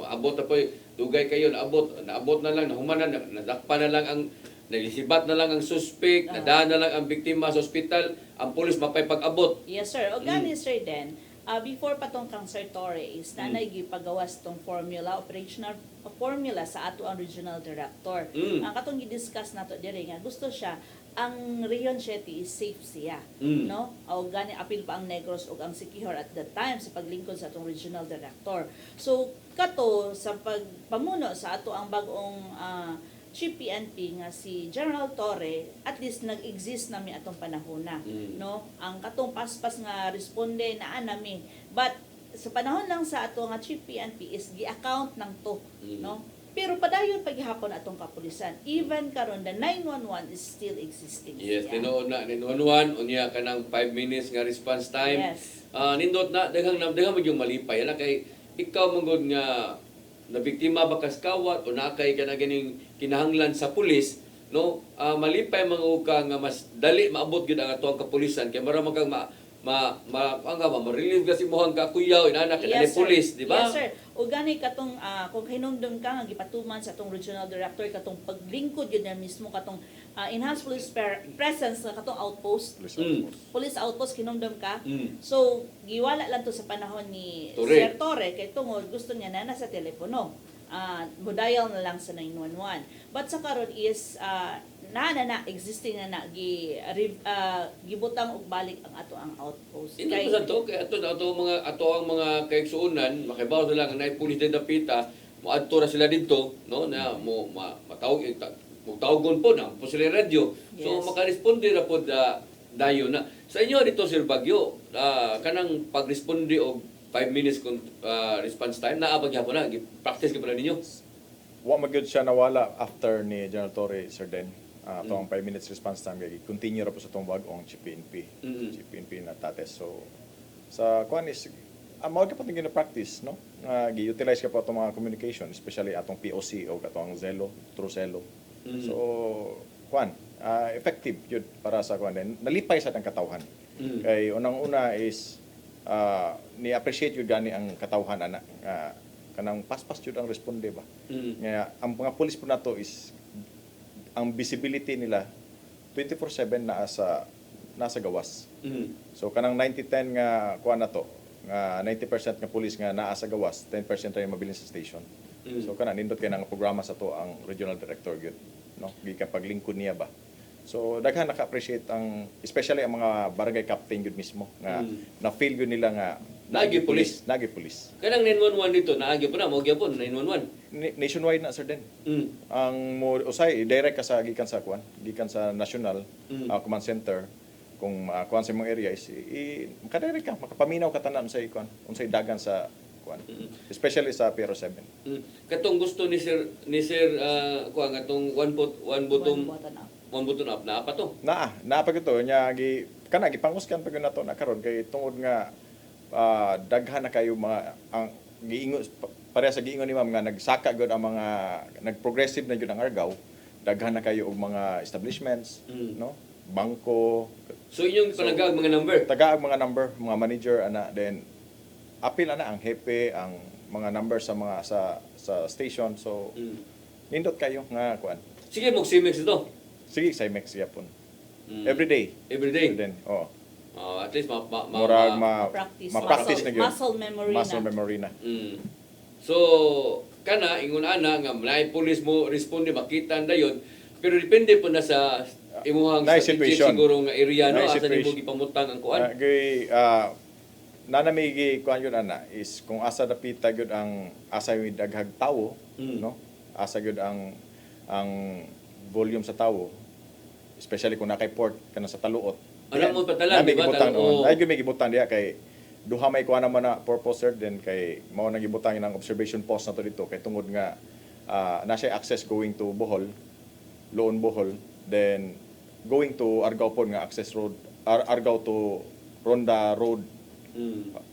abot na po dugay kayo naabot na lang nahumanan nadakpan na lang ang nalisibat na lang ang suspect nadaan na lang ang biktima sa ospital ang pulis mapay pag-abot. Yes sir. O gani sir then before patong kang Sir Torre is nanay gipagawas tong formula, operational formula sa ato ang regional director. Ang katong gi-discuss nato diri nga gusto siya ang Region 7 is safe siya, no? O gani apil pa ang Negros ug ang Siquijor at that time sa paglingkod sa atong regional director. So kato sa pagpamuno sa ato ang bag-ong Chief PNP nga si General Torre, at least nag-exist nami atong panahona, no? Ang katong paspas nga responde naa nami. But sa panahon lang sa ato nga Chief PNP is gi-account ng to, no? Pero padayon paghihapon atong kapulisan. Even karon the 911 is still existing. Yes, siya. tinuod na 911 unya kanang 5 minutes nga response time. Yes. Nindot na daghang mo yung malipay ana kay ikaw manggod nga nabiktima ba kas kawat o nakay ka na ganing kinahanglan sa pulis, no? Malipay mga ka nga mas dali maabot gyud ang atuang kapulisan kay mara kang ma-relieve kasi mo hangga kuyaw inana kay Yes, sir. police, di ba? Yes, sir. O gani katong kung hinumdum ka nga gipatuman sa atong regional director katong paglingkod yun na mismo katong enhanced police presence na katong outpost. Police outpost hinumdum ka. Mm. So giwala lang to sa panahon ni Torre. Sir Torre kay tungod gusto niya na nasa telepono. Dial na lang sa 911. But sa karon is na existing na gibutang og balik ang ato ang outpost. Hindi ko sa to, kaya ato ang mga kaigsuunan, makibaw sila nga na pulis din dapita, moadto ra sila dito, no, na tawgon po na po sila radyo. So Yes. makaresponde ra pod dayo na. Sa inyo dito Sir Bagyo, kanang pagresponde og 5 minutes response time naabag gyapon na, practice gyapon na ninyo. Wa magyud siya nawala after ni General Torre, Sir Den. Itong 5 minutes response time kay continue ra po sa itong wag-ong CPNP. Mhm. CPNP na tates. So sa kuan is mao ka pating gina-practice, no? Gi-utilize ka pa itong mga communication, especially atong POC o atong Zelo, True Zelo. Mhm. So kuan effective yun para sa kuan din. Nalipay sa tang katawhan. Mhm. Kay unang-una is ni-appreciate yun gani ang katawhan ana. Kanang paspas yun ang responde ba. Mhm. Nga ang mga police po nato is ang visibility nila 24/7 nasa gawas. Mhm. So kanang 90-10 nga kuha na to, nga 90% nga police nga naa sa gawas, 10% ray mabilin sa station. Mm. So kana nindot kay nang programa sa to ang regional director gyud, no? Gikan paglingkod niya ba. So daghan naka-appreciate ang especially ang mga barangay captain gyud mismo nga na-feel gyud nila nga Nagi police. nagi police. Kanang 911 dito naagi po na mo gyapon 911. Nationwide na, Sir Den. Mm. Ang mo usay direct ka sa gikan sa kuan, gikan sa national command center kung kuan sa mga area is makadirect ka, makapaminaw ka tanan sa kuan, unsay dagan sa kuan. Especially sa Piero 7. Katong gusto ni Sir kuha nga tong one button up na apa to? Naa pa gito nya kana gipanguskan pag nato na karon kay tungod nga daghan na kayo mga ang giingon pareha sa giingon ni ma'am nga nagsaka gud ang mga nagprogressive na gud ang Argao, daghan na kayo og mga establishments, no? Bangko, So inyong panagag mga number. tagaag mga number, mga manager ana, then apil ana ang hepe, ang mga number sa mga sa station. So nindot kayo nga kuan. Sige mo CMX ito. Sige sa Mex yapon. Every day. Every day. Then, At least murag practice na gyud. muscle memory Muscle na. memory na. So kana ingon ana nga naay police mo responde makita dayon pero depende po na sa imuhang Naay strategic situation. siguro nga area no Naay asa nimo situation. gipamutang ang kuan. Nanamigi kuan yun ana is kung asa dapita gyud ang asa yung daghag tawo, no? Asa gyud ang volume sa tawo, especially kung nakay port kana sa taluot. Alam mo patalan, di ba? Ay gyud may gibutang diha kay duha may kuan naman na purpose sir then kay mao nang gibutang ang observation post na to dito kay tungod nga na siya access going to Bohol, Loon Bohol, then going to Argao pod nga access road, Argao to Ronda Road,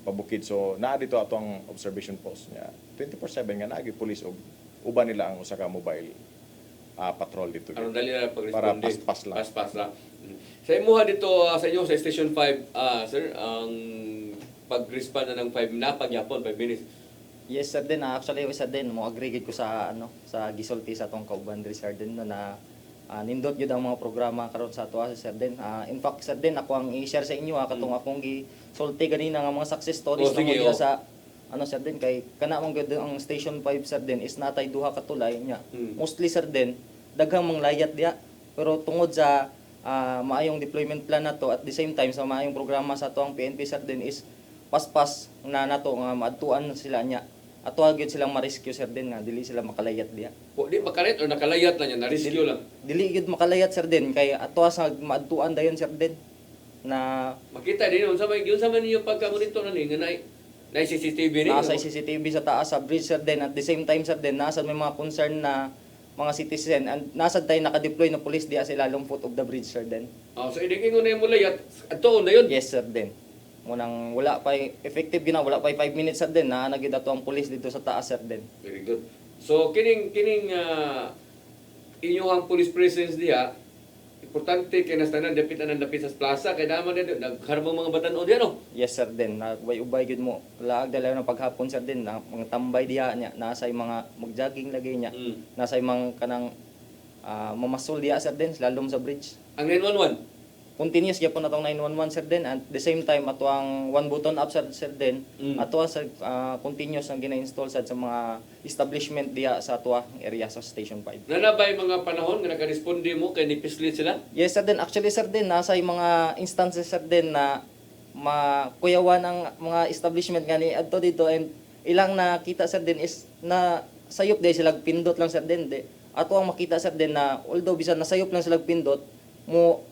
pabukid. So naa dito ato ang observation post niya 24/7 nga naagi police og uban nila ang usa ka mobile patrol dito. Aron dali na pag Para paspas lang. Paspas lang. Sa imuha dito sa inyo sa Station 5 sir ang pag-respond na ng 5 na pagyapon 5 minutes. Yes sir din, actually isa din mo agree gid ko sa sa gisulti sa tong kauban diri sir din na nindot gyud ang mga programa karon sa ato sir din. In fact sir din ako ang i-share sa inyo katong akong gisulti ganina nga mga success stories na mo diha sa sir din kay kana mong gyud ang Station 5 sir din is natay duha ka tulay nya. Mostly sir din daghang manglayat diha pero tungod sa maayong deployment plan nato at the same time sa maayong programa sa ato ang PNP sir din is paspas na nato nga maadtuan na sila nya ato gyud silang ma-rescue sir din nga dili sila makalayat diha. O di makaret o nakalayat na niya na rescue lang. Dili gyud makalayat sir din kay ato sa maadtuan dayon sir din na Makita din unsa may ninyo pagka-monitor na ni nga nay CCTV ni. nasa CCTV sa taas sa bridge sir din at the same time sir din nasa may mga concern na mga citizen and nasa tayo naka-deploy na police diha sa ilalong foot of the bridge sir din. So idingingon na yung mulayat ato na yun. Yes sir din. Munang wala pa effective gina wala pa 5 minutes sir din na nagid ato ang police dito sa taas sir din. Very good. So kining inyong police presence diha importante kay nastanan dapit na dapit sa plaza kay naman dito nagharmong mga batan-o diyan no. Yes sir din, ubay gud mo. Laag dala na paghapon sir din, na mga tambay diha niya, nasa mga mag-jogging lagay niya. Nasa mga kanang mamasol diha sir din, slalom sa bridge. Ang 911 Continuous gyapon atong 911 sir din, at the same time ato ang one button up sir din. Ato sa continuous ang gina-install sad sa mga establishment diha sa ato area sa Station 5. nanabay mga panahon nga naka-responde mo kay nipislit sila. Yes sir din, actually sir din nasa mga instances sir din na makuyawan ang mga establishment gani adto dito, and ilang nakita sir din is na sayop day sila pindot lang sir din. Ato ang makita sir din na although bisan nasayop lang sila pindot,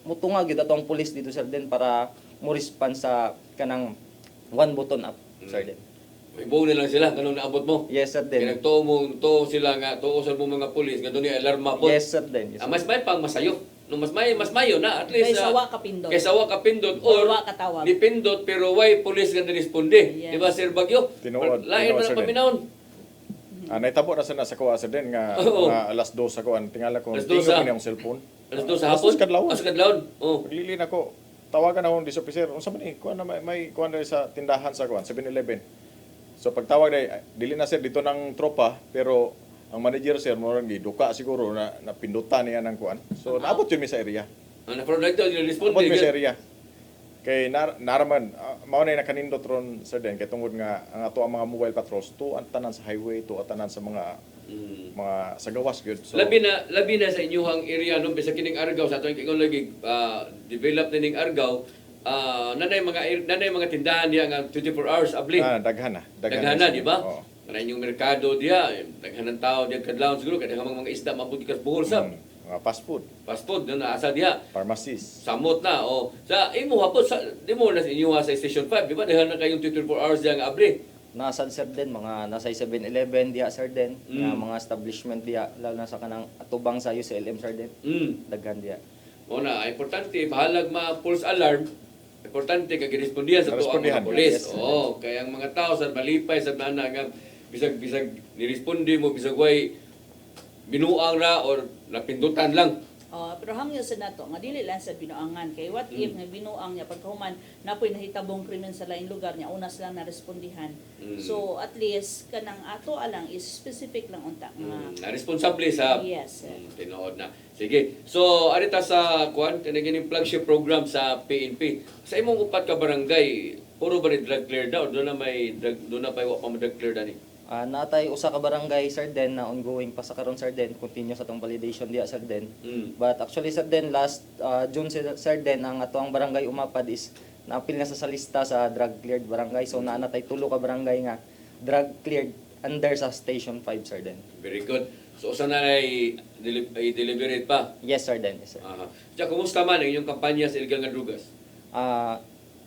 mutunga gyud atong pulis dito sir din para mo respond sa kanang one button up sir din. May buong na lang sila kanang naabot mo. Yes sir Kaya din. nagtuo mo sila nga tuo sa mga pulis nga doon ni alarma po. Yes sir din. Yes, sir. Mas may pang masayo. No mas mayo na at least Kay sawa ka pindot. Kay sawa ka pindot Or or wa ka tawag. dipindot pero why pulis nga responde. Yes. Di ba Sir Bagyo? Tinuod, Lain tinuod, man Sir ang Den. paminahon. Naitabo na sa kuha sir din nga Oo. mga alas 2 sa kuan. Tingala ko Alas tingog 2 ko niyang cellphone. Alas 2 sa hapon. kadlawon. Alas kadlawon. Oh. Paglilin ako, tawagan ako ng officer. Unsa man ni? Kuan na may kuan na sa tindahan sa kuan, 7-Eleven. So pagtawag na, dili na sir dito ng tropa, pero ang manager sir mo ron giduka siguro na napindutan niya ng kuan. So naabot yun mi sa area. Ano from like to responde. Abot mi sa area. Kay naraman, mao na nakanindot ron sir din kay tungod nga ang ato ang mga mobile patrols to ang tanan sa highway, to ang tanan sa mga sagawas gyud. So labi na sa inyong area no bisa kining Argao sa atong ingon lagi develop na ning Argao nanay mga tindahan diya nga 24 hours abli. daghan na. Daghana, di ba? Oo. Kanang inyong merkado diya, daghan ng tao diya kadlawon siguro kay daghang mga isda mabudi kas buhol sa Mga fast food, fast food na asa diha. pharmacies. Samot na o sa imo hapon sa di mo na sa inyo sa Station 5 di ba dahil na kayong 24 hours diya nga abli. Nasa sir din mga nasa 7-Eleven diha sir din, nga mga establishment diha lalo na sa kanang atubang sa UCLM sir din. Daghan diha. O na importante bahalag ma-pulse alarm. Importante kay girespondihan sa tuwa mga Respondihan. pulis. Yes, Oo, kaya ang mga tao sa malipay sa nana nga bisag niresponde mo bisag way binuang ra or napindutan lang. Pero hangyo sa nato nga dili lang sa binuangan kay what if nga binuang niya pagkahuman napoy nahitabong krimen sa lain lugar niya una sila na respondihan. So at least kanang ato alang is specific lang unta nga Na responsable sa yes. Sir. tinuod na. Sige. So arita sa kuan kanang flagship program sa PNP. Sa imong upat ka barangay, puro ba ni drug clear daw? Doon na pa wa pa drug clear dani. Natay usa ka barangay sir den na ongoing pa sa karon sir den, continue sa tong validation diha sir den. But actually sir den last June sir den ang ato ang barangay umapad is naapil na sa lista sa drug cleared barangay. So natay tulo ka barangay nga drug cleared under sa Station 5 sir den. Very good. So usa na ay deliberate pa. Yes sir den. Yes, sir. Aha. Tiya, kumusta man ang inyong kampanya sa illegal nga drugas?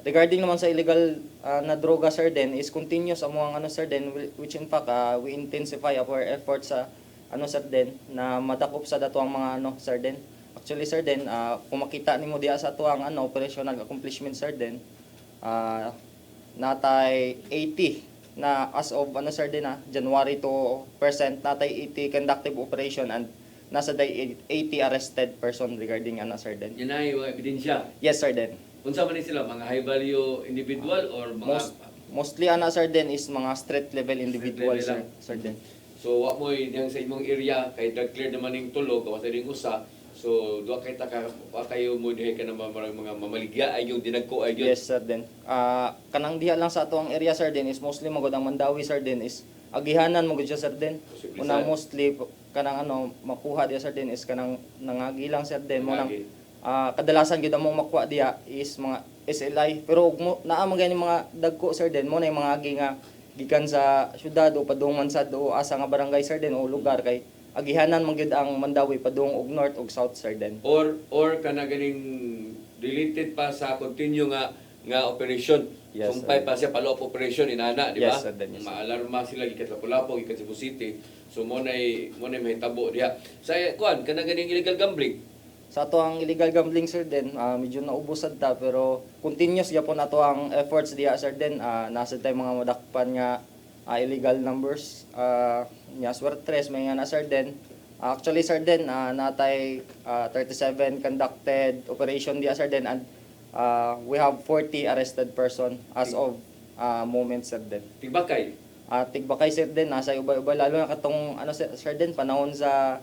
Regarding naman sa illegal na droga sir den is continuous among ano sir den, which in fact we intensify our efforts sa ano sir den na madakop sa dato ang mga ano sir den. Actually sir den kung makita nimo diha sa ato ang ano operational accomplishment sir den, natay 80 na as of ano sir den January 2% natay 80 conductive operation and nasa day 80 arrested person regarding ano sir den. Yan ay ebidensya. Yes sir den. Unsa man ni sila mga high value individual or mga Mostly ana sir din is mga street level individual level sir, lang. sir din. So wa mo diyang sa imong area kay drug clear naman ning tulo kawas ring usa. So duha kay kayo mo dihay ka na mga mamaligya ay yung dinagko ay yun. Yes sir din. Kanang diha lang sa ato ang area sir din is mostly magod ang Mandawi sir din is agihanan mo gud siya sir din. Posible, Una sir. mostly kanang ano makuha diha sir din is kanang nangagi lang sir din mo nang Nangagi. kadalasan gyud among makuha diha is mga SLI pero naa man gani mga dagko sir din mo na yung mga agi nga gikan sa syudad o padung sad o asa nga barangay sir din o lugar kay agihanan man gyud ang Mandawi padung og north ug south sir din. Or kana ganing deleted pa sa continue nga operation. Yes, Sumpay sir. pa siya follow-up operation inana, di ba? Yes, sir, then, yes, sir. Maalarma sila gikan sa Lapu-Lapu, gikan sa Cebu City. So mo nay mahitabo diha. Sa kuan kana ganing illegal gambling. Sa ato ang illegal gambling sir din, medyo naubos sad ta pero continuous gyapon ato ang efforts diha sir din. Nasa tay mga madakpan nga illegal numbers. Nya swertres may nga na sir din. Actually, sir, din, natay 37 conducted operation diya, sir, din, and we have 40 arrested person as of moment, sir, din. Tigbakay. Tigbakay, sir, din, nasa ubay-ubay, lalo na katong, sir, din, panahon sa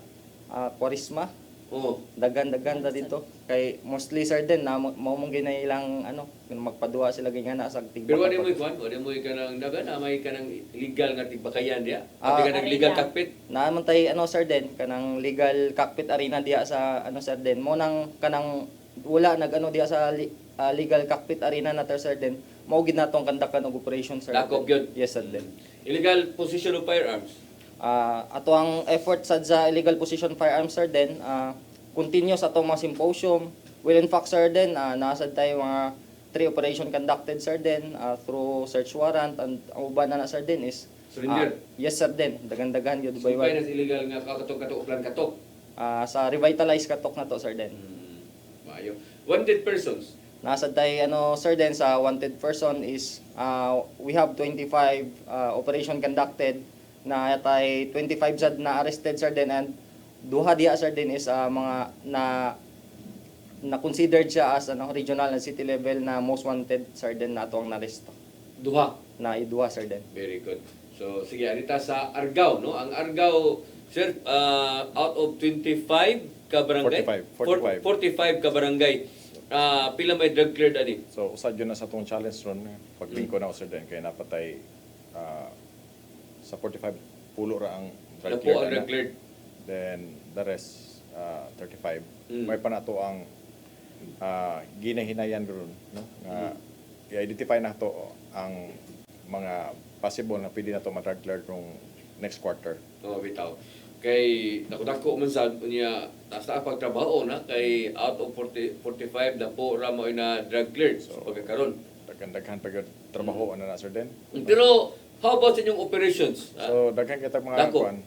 Kwarisma, Oo. dagan-dagan ta dito. Kay mostly, sir, din, na maumong ginailang, magpaduwa sila ganyan na sa Pero wala mo tigbakay. ikuan, wala mo kanang dagan, may kanang legal nga tigbakayan diya. Ah, Pati kanang legal arena. cockpit. Naaman tay sir din kanang legal cockpit arena diya sa sir din mo nang kanang wala diya sa legal cockpit arena na sir din mao gid natong kandakan og operation, sir. Dakop yun. Yes, sir din. Illegal possession of firearms. Ato ang effort sa illegal possession firearms, sir din continuous atong mga symposium. Well, in fact, sir din nasad tayo mga 3 operation conducted, sir din through search warrant, and ang uban na sir din is Surrender. yes, sir din dagan-dagan yun So, bayway. finance illegal nga katok-katok o plan katok. Sa revitalize katok na to, sir din. Maayo. Wanted persons. Nasa tayo sir din sa wanted person is we have 25 operation conducted na tay 25 sad na arrested, sir din, and duha diya, sir din, is mga na considered siya as regional and city level na most wanted, sir din, na ato ang naresto Duha. na iduha, sir din. Very good. So, sige, anita sa Argao, no? Ang Argao, sir, out of 25 ka barangay? 45. 45 ka barangay. Pila may drug cleared ani? So usad yun na sa tong challenge ron paglingko na sir din kay napatay sa 45 pulo ra ang Ano drug po ang cleared drug na. cleared? Then the rest 35. Mm. May pa na to ang ginahinayan ron, no? Nga i-identify na to ang mga possible na pwede na to ma-drug cleared rong next quarter. Oh, bitaw. Kay nakudako man sa niya nasa pagtrabaho na kay out of 45 na po ra mo na drug cleared so pagkakaroon. Daghan pag trabaho na sir din. Pero how about sa inyong operations? So daghan kita mga Dako. kuan.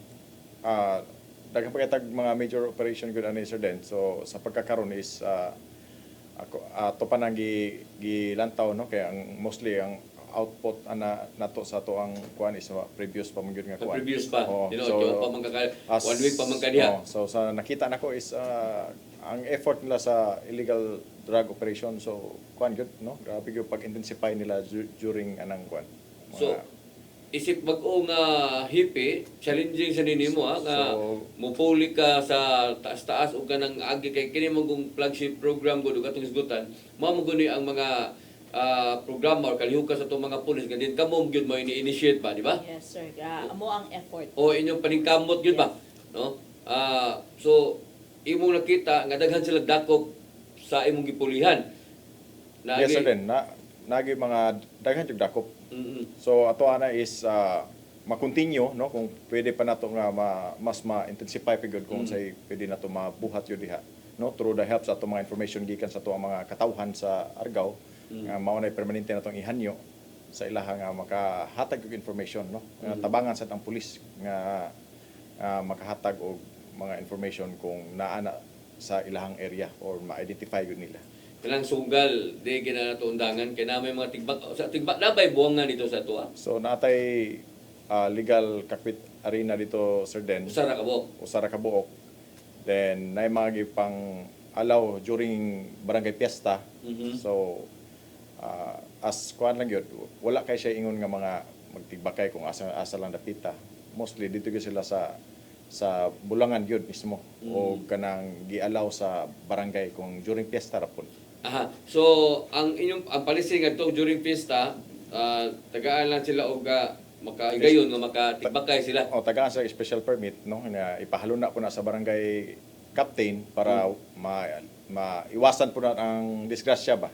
Daghan pa kita mga major operation gud ani sir din. So sa pagkakaroon is ako ato pa nang gilantaw, no, kay ang mostly ang output nato sa to ang kuan is previous pa man gyud nga kuan. Previous pa. Oo. You know, pa man as- 1 week pa man kaniya. oo. So sa nakita nako is ang effort nila sa illegal drug operation, so kuan gyud, no, grabe gyud pag-intensify nila during anang kuan. So, isip bag-o nga hipi, challenging sa ninimo nga So- mupuli ka sa taas-taas o kanang agi kay kini mo kung flagship program gud ug atong isgutan, mao mo guni ang mga programa or kalihukan sa itong mga pulis ganyan kamo gyud mo ini-initiate ba, di ba? Yes, sir. Amo ang effort. O inyong paningkamot gyud ba? No? So imong nakita nga daghan sila dakop sa imong gipulihan. Yes sir din, nagi mga daghan jud dakop. Mm-mm. So ato ana is ma-continue, no, kung pwede pa nato nga mas ma-intensify pa gyud kung say pwede nato mabuhat yun diha, no, through the help sa ato mga information gikan sa ato mga katawhan sa Argao nga mao nay permanente natong ihanyo sa ilaha nga makahatag og information, no, nga tabangan sa tang pulis nga makahatag og mga information kung naa na sa ilahang area or ma-identify yun nila. Kanang sugal di gina nato undangan kay na may mga tigbak sa tigbak na bay buwangan dito sa tuwa. So natay legal cockpit arena dito sir Den. Usara ka bo. Usara ka buok. Then nay mga pang allow during barangay fiesta. Mhm. So as kuan lang yun, wala kay siya ingon nga mga magtigbakay kung asa lang dapita. Mostly dito gyud sila sa Bulangan gyud mismo o kanang gi-allow sa barangay kung during fiesta ra pun. Aha. So ang inyong ang policy ngadto during fiesta tagaan lang sila og makaigayon nga makatigbakay sila. O tagaan sa special permit, no, na ipahalo na po na sa barangay captain para maiwasan po na ang disgrasya ba.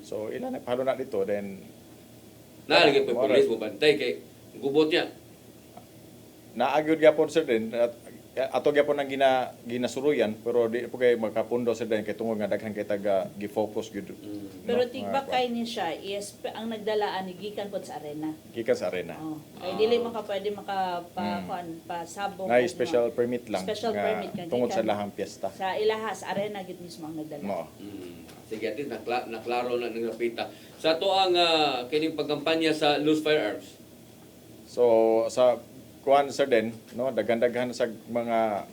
So ilan nagpahalo na dito, then Nalagay pa police mo bantay kay gubot niya. naagyod gyapon sir din at ato gyapon ang ginasuruyan pero di po kay makapundo sir din kay tungod nga daghan kay taga gi-focus gyud. Pero tigbakay ni siya is ang nagdalaan ni gikan pod sa arena. Gikan sa arena. Oh. Ay dili man ka pwede pasabog. Ngay special permit lang Special nga permit nga tungod sa gikan lahang piyesta. sa ilaha sa arena gid mismo ang nagdala. Mo. Sige, at least naklaro na ng napita. Sa to ang kining pagkampanya sa loose firearms. So sa kuan sir din, no, daghan-daghan sa mga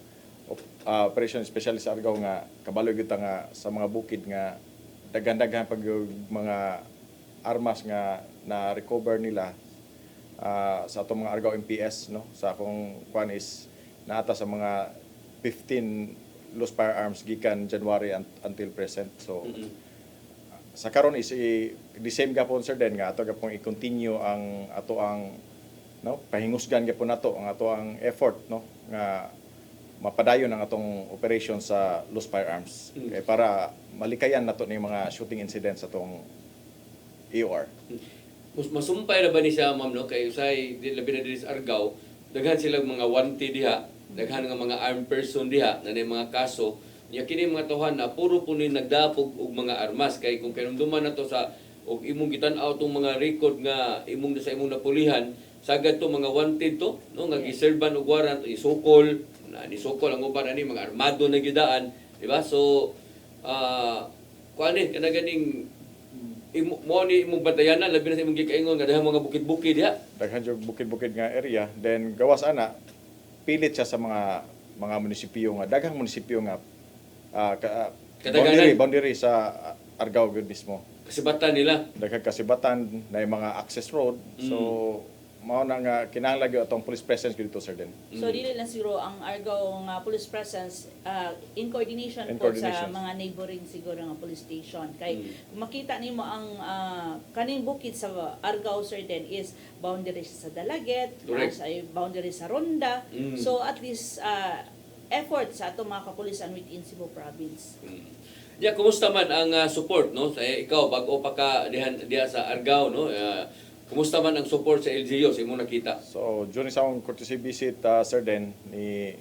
operation especially sa Argao nga kabalo gyud ta nga sa mga bukid nga daghan-daghan pag yung mga armas nga na recover nila sa atong mga Argao MPS, no, sa akong kwan is naata sa mga 15 loose firearms gikan January until present. So sa karon is the same gapon sir den nga ato gapon i-continue ang ato ang no pahingusgan gapon nato ang ato ang effort, no, nga mapadayon ang atong operation sa loose firearms kay para malikayan nato ni mga shooting incidents sa atong EOR. Masumpay na ba ni siya, ma'am, no? Kay usay labi na diri sa Argao, daghan silang mga wanted diha, daghan nga mga armed person diha na mga kaso. Nya kini mga tawhan na puro po ni nagdapog og mga armas kay kung kinumduman na to sa og imong gitan-aw tong mga record nga imong sa imong napulihan, sagad to mga wanted to, no, nga giserban og warrant isukol, na nisukol ang uban ani mga armado na gidaan, di ba? So kuan ni kana ganing mo ni imong batayanan labi na sa imong gikaingon nga daghang mga bukid-bukid diha. Daghan jud bukid-bukid nga area, then gawas ana pilit siya sa mga munisipyo nga daghang munisipyo nga Kadaghanan. boundary sa Argao gud mismo. Kasibatan nila. Daghang kasibatan na mga access road. So mao na nga kinahanglan gyud atong police presence gyud dito sir den. So dili lang siguro ang Argao nga police presence in coordination In po sa coordination. mga neighboring siguro nga police station. Kay kung makita nimo ang kaning bukid sa Argao sir den is boundary sa Dalaget, Correct. sa boundary sa Ronda. So at least effort sa ato mga kapulisan within Cebu province. Ya, kumusta man ang support, no? Sa ikaw bago pa ka diha sa Argao, no? Kumusta man ang support sa LGU sa imong nakita? So during sa akong courtesy visit sir den ni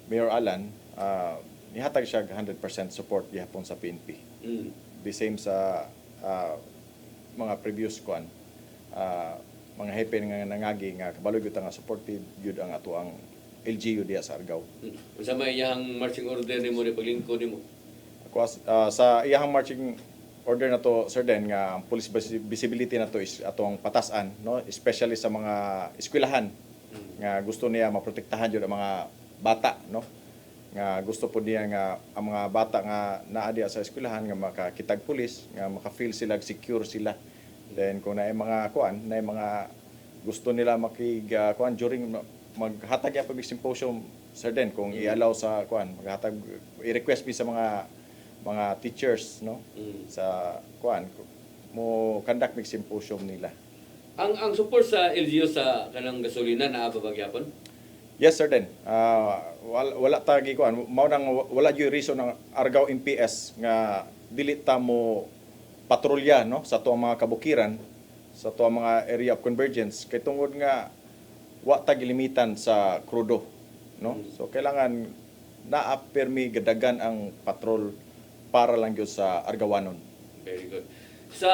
Mayor Alan, nihatag siya 100% support gihapon sa PNP. The same sa mga previous kuan mga hepe nga nangagi nga kabalo gyud nga supportive gyud ang ato ang LGU diha sa Argao. Unsa may iyang marching order nimo ni paglingkod nimo? Sa iyang marching order na to sir den nga ang police visibility na to is atong patasan, no, especially sa mga eskwelahan nga gusto niya maprotektahan jud ang mga bata, no, nga gusto po niya nga ang mga bata nga naa diha sa eskwelahan nga makakitag pulis nga maka-feel sila secure sila. Then kung naay mga kuan naay mga gusto nila kuan during maghatag ya public symposium sir den kung i-allow sa kuan maghatag i-request mi sa mga teachers, no, sa kuan mo conduct mig symposium nila. Ang support sa LGU sa kanang gasolina naa ba bagyapon? Yes sir den. Wala ta kuan mao nang wala gyud reason ng Argao MPS nga dili ta mo patrolya, no, sa tuang mga kabukiran, sa tuang mga area of convergence kay tungod nga wa ta gilimitan sa krudo, no. So kailangan naa permi gadagan ang patrol para lang gyud sa Argawanon. Very good. Sa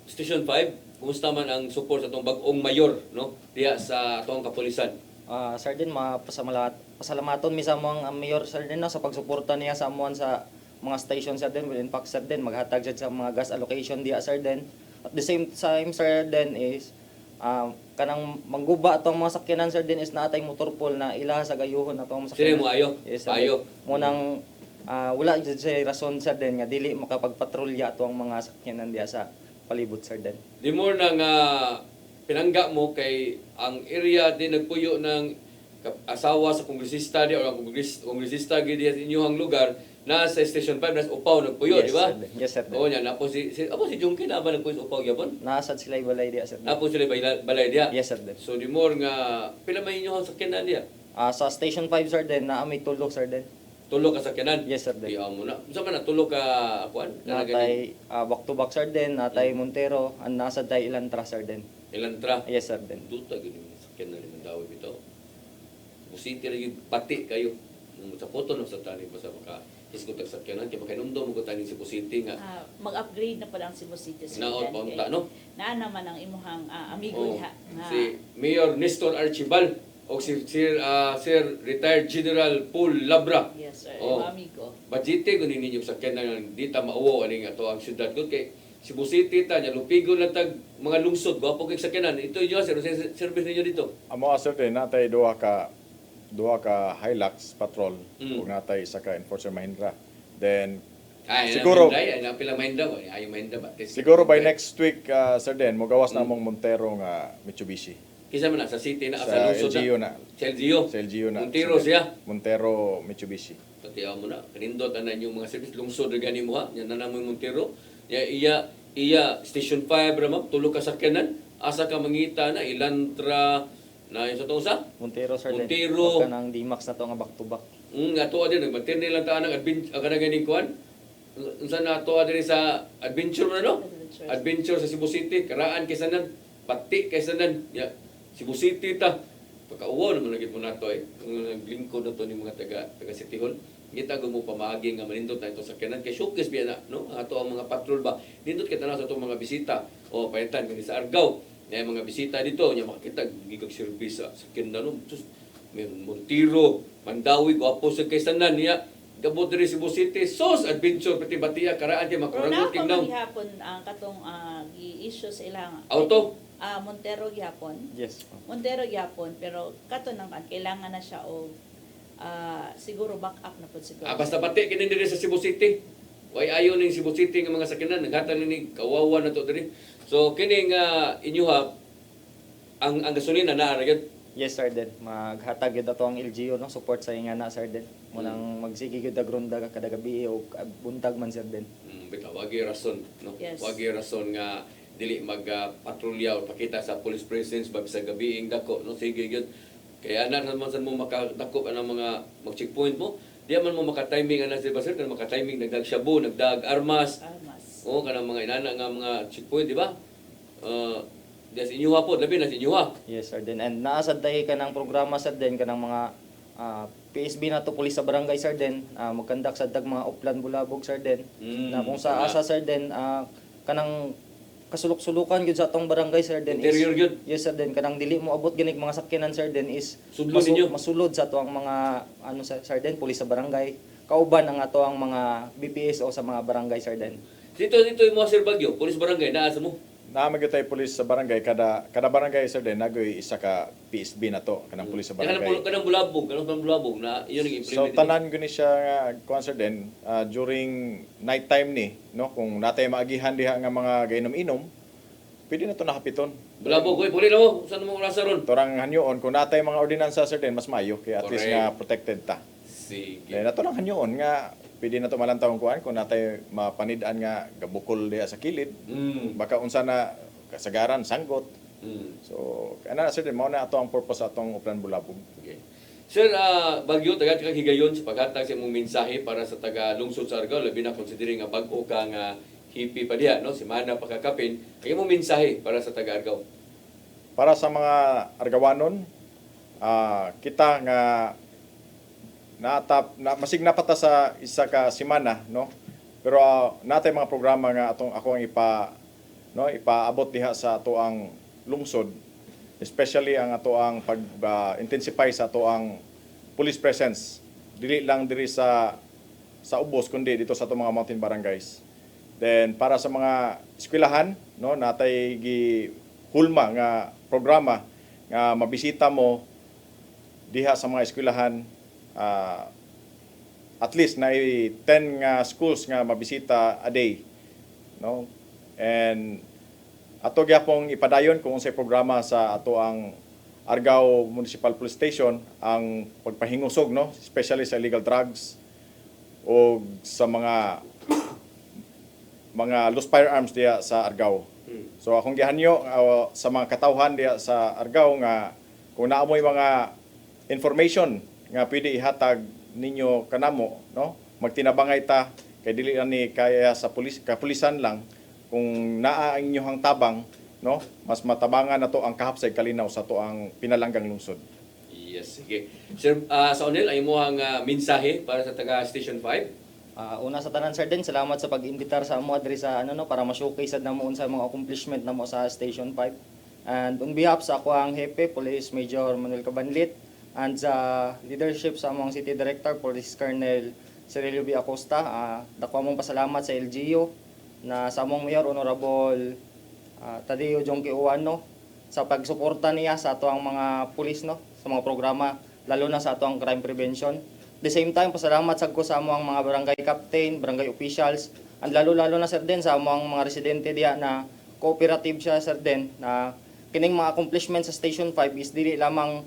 Station 5, kumusta man ang support sa atong bag-ong mayor, no, diha sa atong kapulisan? Sir din, pasalamaton mi sa mga mayor sir din, no, sa pagsuporta niya sa amuan sa mga station sir din, within fact sir din, maghatag siya sa mga gas allocation diya sir din. At the same time sir din is kanang mangguba atong mga sakyanan sir din is naatay motor pool na ilaha sa gayuhon atong mga Sila sakyanan. mo ayo? Yes, sir. Ayo. Munang wala jud sa rason sir din nga dili makapagpatrolya ato ang mga sakyanan diya sa palibot sir din. Di mo nang pinangga mo kay ang area din nagpuyo ng asawa sa kongresista di o ang kongresista gid sa inyong lugar na sa Station 5 nas upaw nagpuyo, Yes, di ba? sir din. Yes, sir din. Oo nya napo si Jungki na ba nagpuyo sa upaw gyapon? Naasad sila balay diya sir din. Napo sila balay diha. Yes sir din. So di mo nga pila may inyong sakyanan diha? Sa Station 5 sir din na may tulog sir din. Tulo ka sakyanan? Yes, sir, din. Di mo na. Unsa man na tulo ka kuan? Natay back to back sir din, natay Montero, ang nasa tay Ilantra sir din. Ilantra. Yes sir din. Duta gid yung sakyanan ni Mandawi bitaw. Busiti ra gyud pati kayo. Sa photo no sa tani pa sa maka hisgot ang sakyanan kay makinumdum mo ko tani si Busiti nga Mag-upgrade na pala ang Cebu City. naot paunta no. Naa naman ang imuhang amigo Oh, diha. si Mayor Nestor Archibald o si Sir Retired General Paul Labra. Yes sir, Oh. amigo. Budgete ko ninyo sakyanan di ta mauwo ani nga to ang syudad ko kay Cebu City ta nya lupigo na tag mga lungsod gwapo kay sakyanan ito inyo sir service ninyo dito. Amo sir din natay duha ka duha ka Hilux patrol Mm. ug natay isa ka enforcer Mahindra. Then Ay, siguro ay pila Mahindra ba? Ay Mahindra ba? siguro by next week Sir Den mogawas Mm. na mong Montero nga Mitsubishi. Kisa man na sa city na Sa sa lungsod LGU na. na. Sa LGU. Sa LGU na. Montero Sir Den. siya. Montero Mitsubishi. Pati mo na, kanindot na yung mga service lungsod na gani mo ha, yan na naman Montero. Iya, Station 5 ramam, tulo ka sakyanan, asa ka mangita na, Ilantra, na yung sa itong sa? Montero, sir. Montero. Huwag ka ng D-Max na to nga back-to-back. Nga to din, nagbatin nilang taan ng adventure, ang ganing kuhan. Unsa na to din sa adventure na no? Adventure. Adventure sa Cebu City, karaan kaysanan, pati kaysanan, ya, Cebu City ta. Pagkauwa naman lagi po nato naglingkod na to ni mga taga City Hall. Kita mo pamagi nga manindot na ito sa kanan kay showcase biya na no ato ang mga patrol ba nindot kita na sa itong mga bisita o paintan kani sa Argao na mga bisita dito nya makita gigag service sa kanan no sus may Montiro Mandawi gwapo sa kaysanan niya gabot diri Cebu City sos adventure pati batiya karaan kay Pero makurangot kingdom gihapon ang katong gi-issue sa ilang auto Montero gihapon. Yes. Montero gihapon pero kato nang kailangan na siya og siguro back up na pud siguro. basta pati kini diri sa Cebu City. Way ayo ning Cebu City nga mga sakyanan naghatan ni kawawa na to diri. So kini nga inyuha ang gasolina na gyud. Yes, sir, Den. Maghatag yun ato ang LGU, no? Support sa ingana, sir, Den. Munang magsige yun agronda kada gabi o buntag man, sir, Den. Bitaw wagi rason no. Yes. Wagi rason nga dili magpatrolya o pakita sa police presence bab sa gabi ing dako no sige gyud. Kaya ana naman sa mo makadakop ang mga mag-checkpoint mo. Di man mo maka-timing ana sa basir kan maka-timing nagdag shabu, nagdag armas. Armas. O kanang mga inana nga mga checkpoint di ba? Des inyuha po, labi na sa inyuha. Yes, sir, Den. And naasad tayo ka ng programa, sir, Den, ka ng mga PSB na to, pulis sa barangay, sir, Den. Magkandak sa dag mga uplan bulabog, sir, Den. Na kung sa asa, sir, Den, kanang kasulok-sulukan gyud sa atong barangay, sir, Den. Interior gyud. Yes, sir, Den. Kanang dili mo abot ginig mga sakyanan, sir, Den, is Sudlon ninyo. masulod sa ato ang mga ano, sir, Den, pulis sa barangay. Kauban ang ato ang mga BPS o sa mga barangay, sir, Den. Dito yung mga Sir Bagyo, police barangay naa sa mo. Naamag tay pulis sa barangay kada barangay Sir Den nagoy isa ka PSB na to kanang pulis sa barangay. Kanang bulabog na iyon ang So implement. tanan gani siya nga kuan Sir Den during night time ni no kung natay maagihan diha nga mga gainom-inom pwede na to nakapiton. Bulabog koy puli na mo usan mo orasa ron. Torang hanyoon kung natay mga ordinansa Sir Den mas maayo kay at least Correct. nga protected ta. Sige. Dahil nato lang hanyoon nga pwede na to malantawon kuan kung natay mapanid-an nga gabukol diha sa kilid. Baka unsa na kasagaran sanggot. So ana Sir Den mao na ato ang purpose sa atong Uplan Bulabog. Okay. Sir, Bagyo, taga kang higayon sa paghatag sa imong mensahe para sa taga lungsod sa Argao, labi na considering nga bag-o ka nga hippie pa diha, no? Si Mana pakakapin, kay imong mensahe para sa taga Argao. Para sa mga Argawanon, kita nga masig napata sa isa ka semana, no? Pero natay mga programa nga ako ang ipaabot diha sa ato ang lungsod, especially ang ato ang pag-intensify sa ato ang police presence. Dili lang diri sa ubos kundi dito sa ato mga mountain barangays. Then para sa mga eskwelahan, no, natay hulma nga programa nga mabisita mo diha sa mga eskwelahan at least na 10 nga schools nga mabisita a day, no? And ato gyapong ipadayon kung unsay programa sa ato ang Argao Municipal Police Station ang pagpahingusog, no, especially sa illegal drugs o sa mga loose firearms diya sa Argao. So akong gihanyo sa mga katawhan diya sa Argao nga kung naamoy mga information nga pwede ihatag ninyo kanamo, no, magtinabangay ta kay dili ni kaya sa kapulisan lang kung naa ang inyong tabang, no, mas matabangan na to ang kahapsay kalinaw sa to ang pinalanggang lungsod. Yes, sige. Sir, sa Onel, ay mo ang mensahe para sa taga Station 5? Una sa tanan, sir, Den, salamat sa pag-imbitar sa amo adri sa para ma-showcase na mo sa mga accomplishment na mo sa Station 5. And on behalf sa ako ang Hepe, Police Major Manuel Cabanlit, and sa leadership sa among City Director, Police Colonel Cirilio B. Acosta, dako mong pasalamat sa LGU na sa among Mayor Honorable Tadeo Jongki Uwano sa pagsuporta niya sa ato ang mga pulis, no, sa mga programa lalo na sa ato ang crime prevention. The same time, pasalamat sad ko sa among mga barangay captain, barangay officials, and lalo-lalo na sir din sa among mga residente diya na cooperative siya sir din na kining mga accomplishments sa Station 5 is dili lamang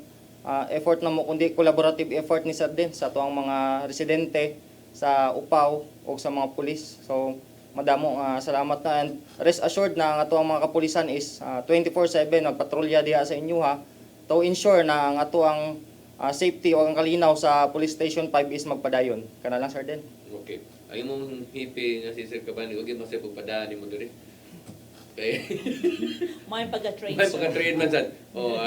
effort na mo kundi collaborative effort ni sir din sa ato ang mga residente sa upaw o sa mga pulis. So madamo salamat na, and rest assured na ang ato ang mga kapulisan is 24/7 nagpatrolya diha sa inyo ha to ensure na ang ato ang safety o ang kalinaw sa police station 5 is magpadayon. Kana lang sir din. Okay. Ay mong hipi nga si Sir Cabani, huwag yung masaya pagpadaan ni mo doon. Okay. May pagka-train, May sir. pagka-train man sad. Oh,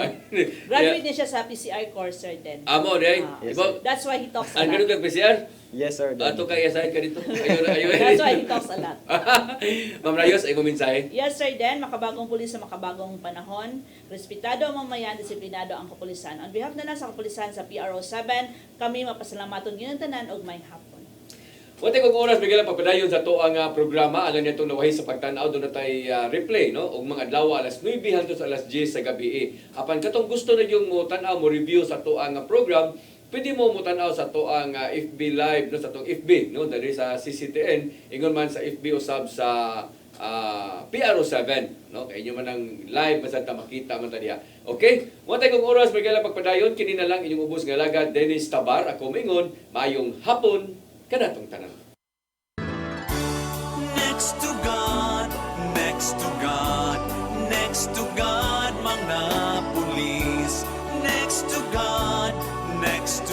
Graduate niya siya sa PCI course, sir, din. Amo, day. Yes, Iba, That's why he talks a ang lot. ganun kag PCR? Yes sir. Din. Ato kay aside ka dito. Ayun. That's why he talks a lot. Ma'am Rayos, ay mo mensahe. Yes, sir, Den. Makabagong pulis sa makabagong panahon. Respetado ang mamayan, disiplinado ang kapulisan. On behalf na lang sa kapulisan sa PRO7, kami mapasalamaton ginantanan og may hapon. Wate kong oras bigla pagpadayon sa to ang programa alam niya itong nawahi sa pagtanaw doon na tay replay no og mga adlaw alas 9 hangtod sa alas 10 sa gabi. Apan katong gusto na yung mo tan-aw mo review sa to ang program, pwede mo tan-aw sa to ang FB live no sa tong FB no dali sa CCTN ingon man sa FB usab sa PRO7 no kay inyo man ang live basta ta makita man ta diha. Okay? Wate kong oras bigla pagpadayon kini na lang inyong ubos nga lagad Dennis Tabar ako mingon maayong hapon kanatong tanan. Next to God, next to God, next to God, mga pulis. Next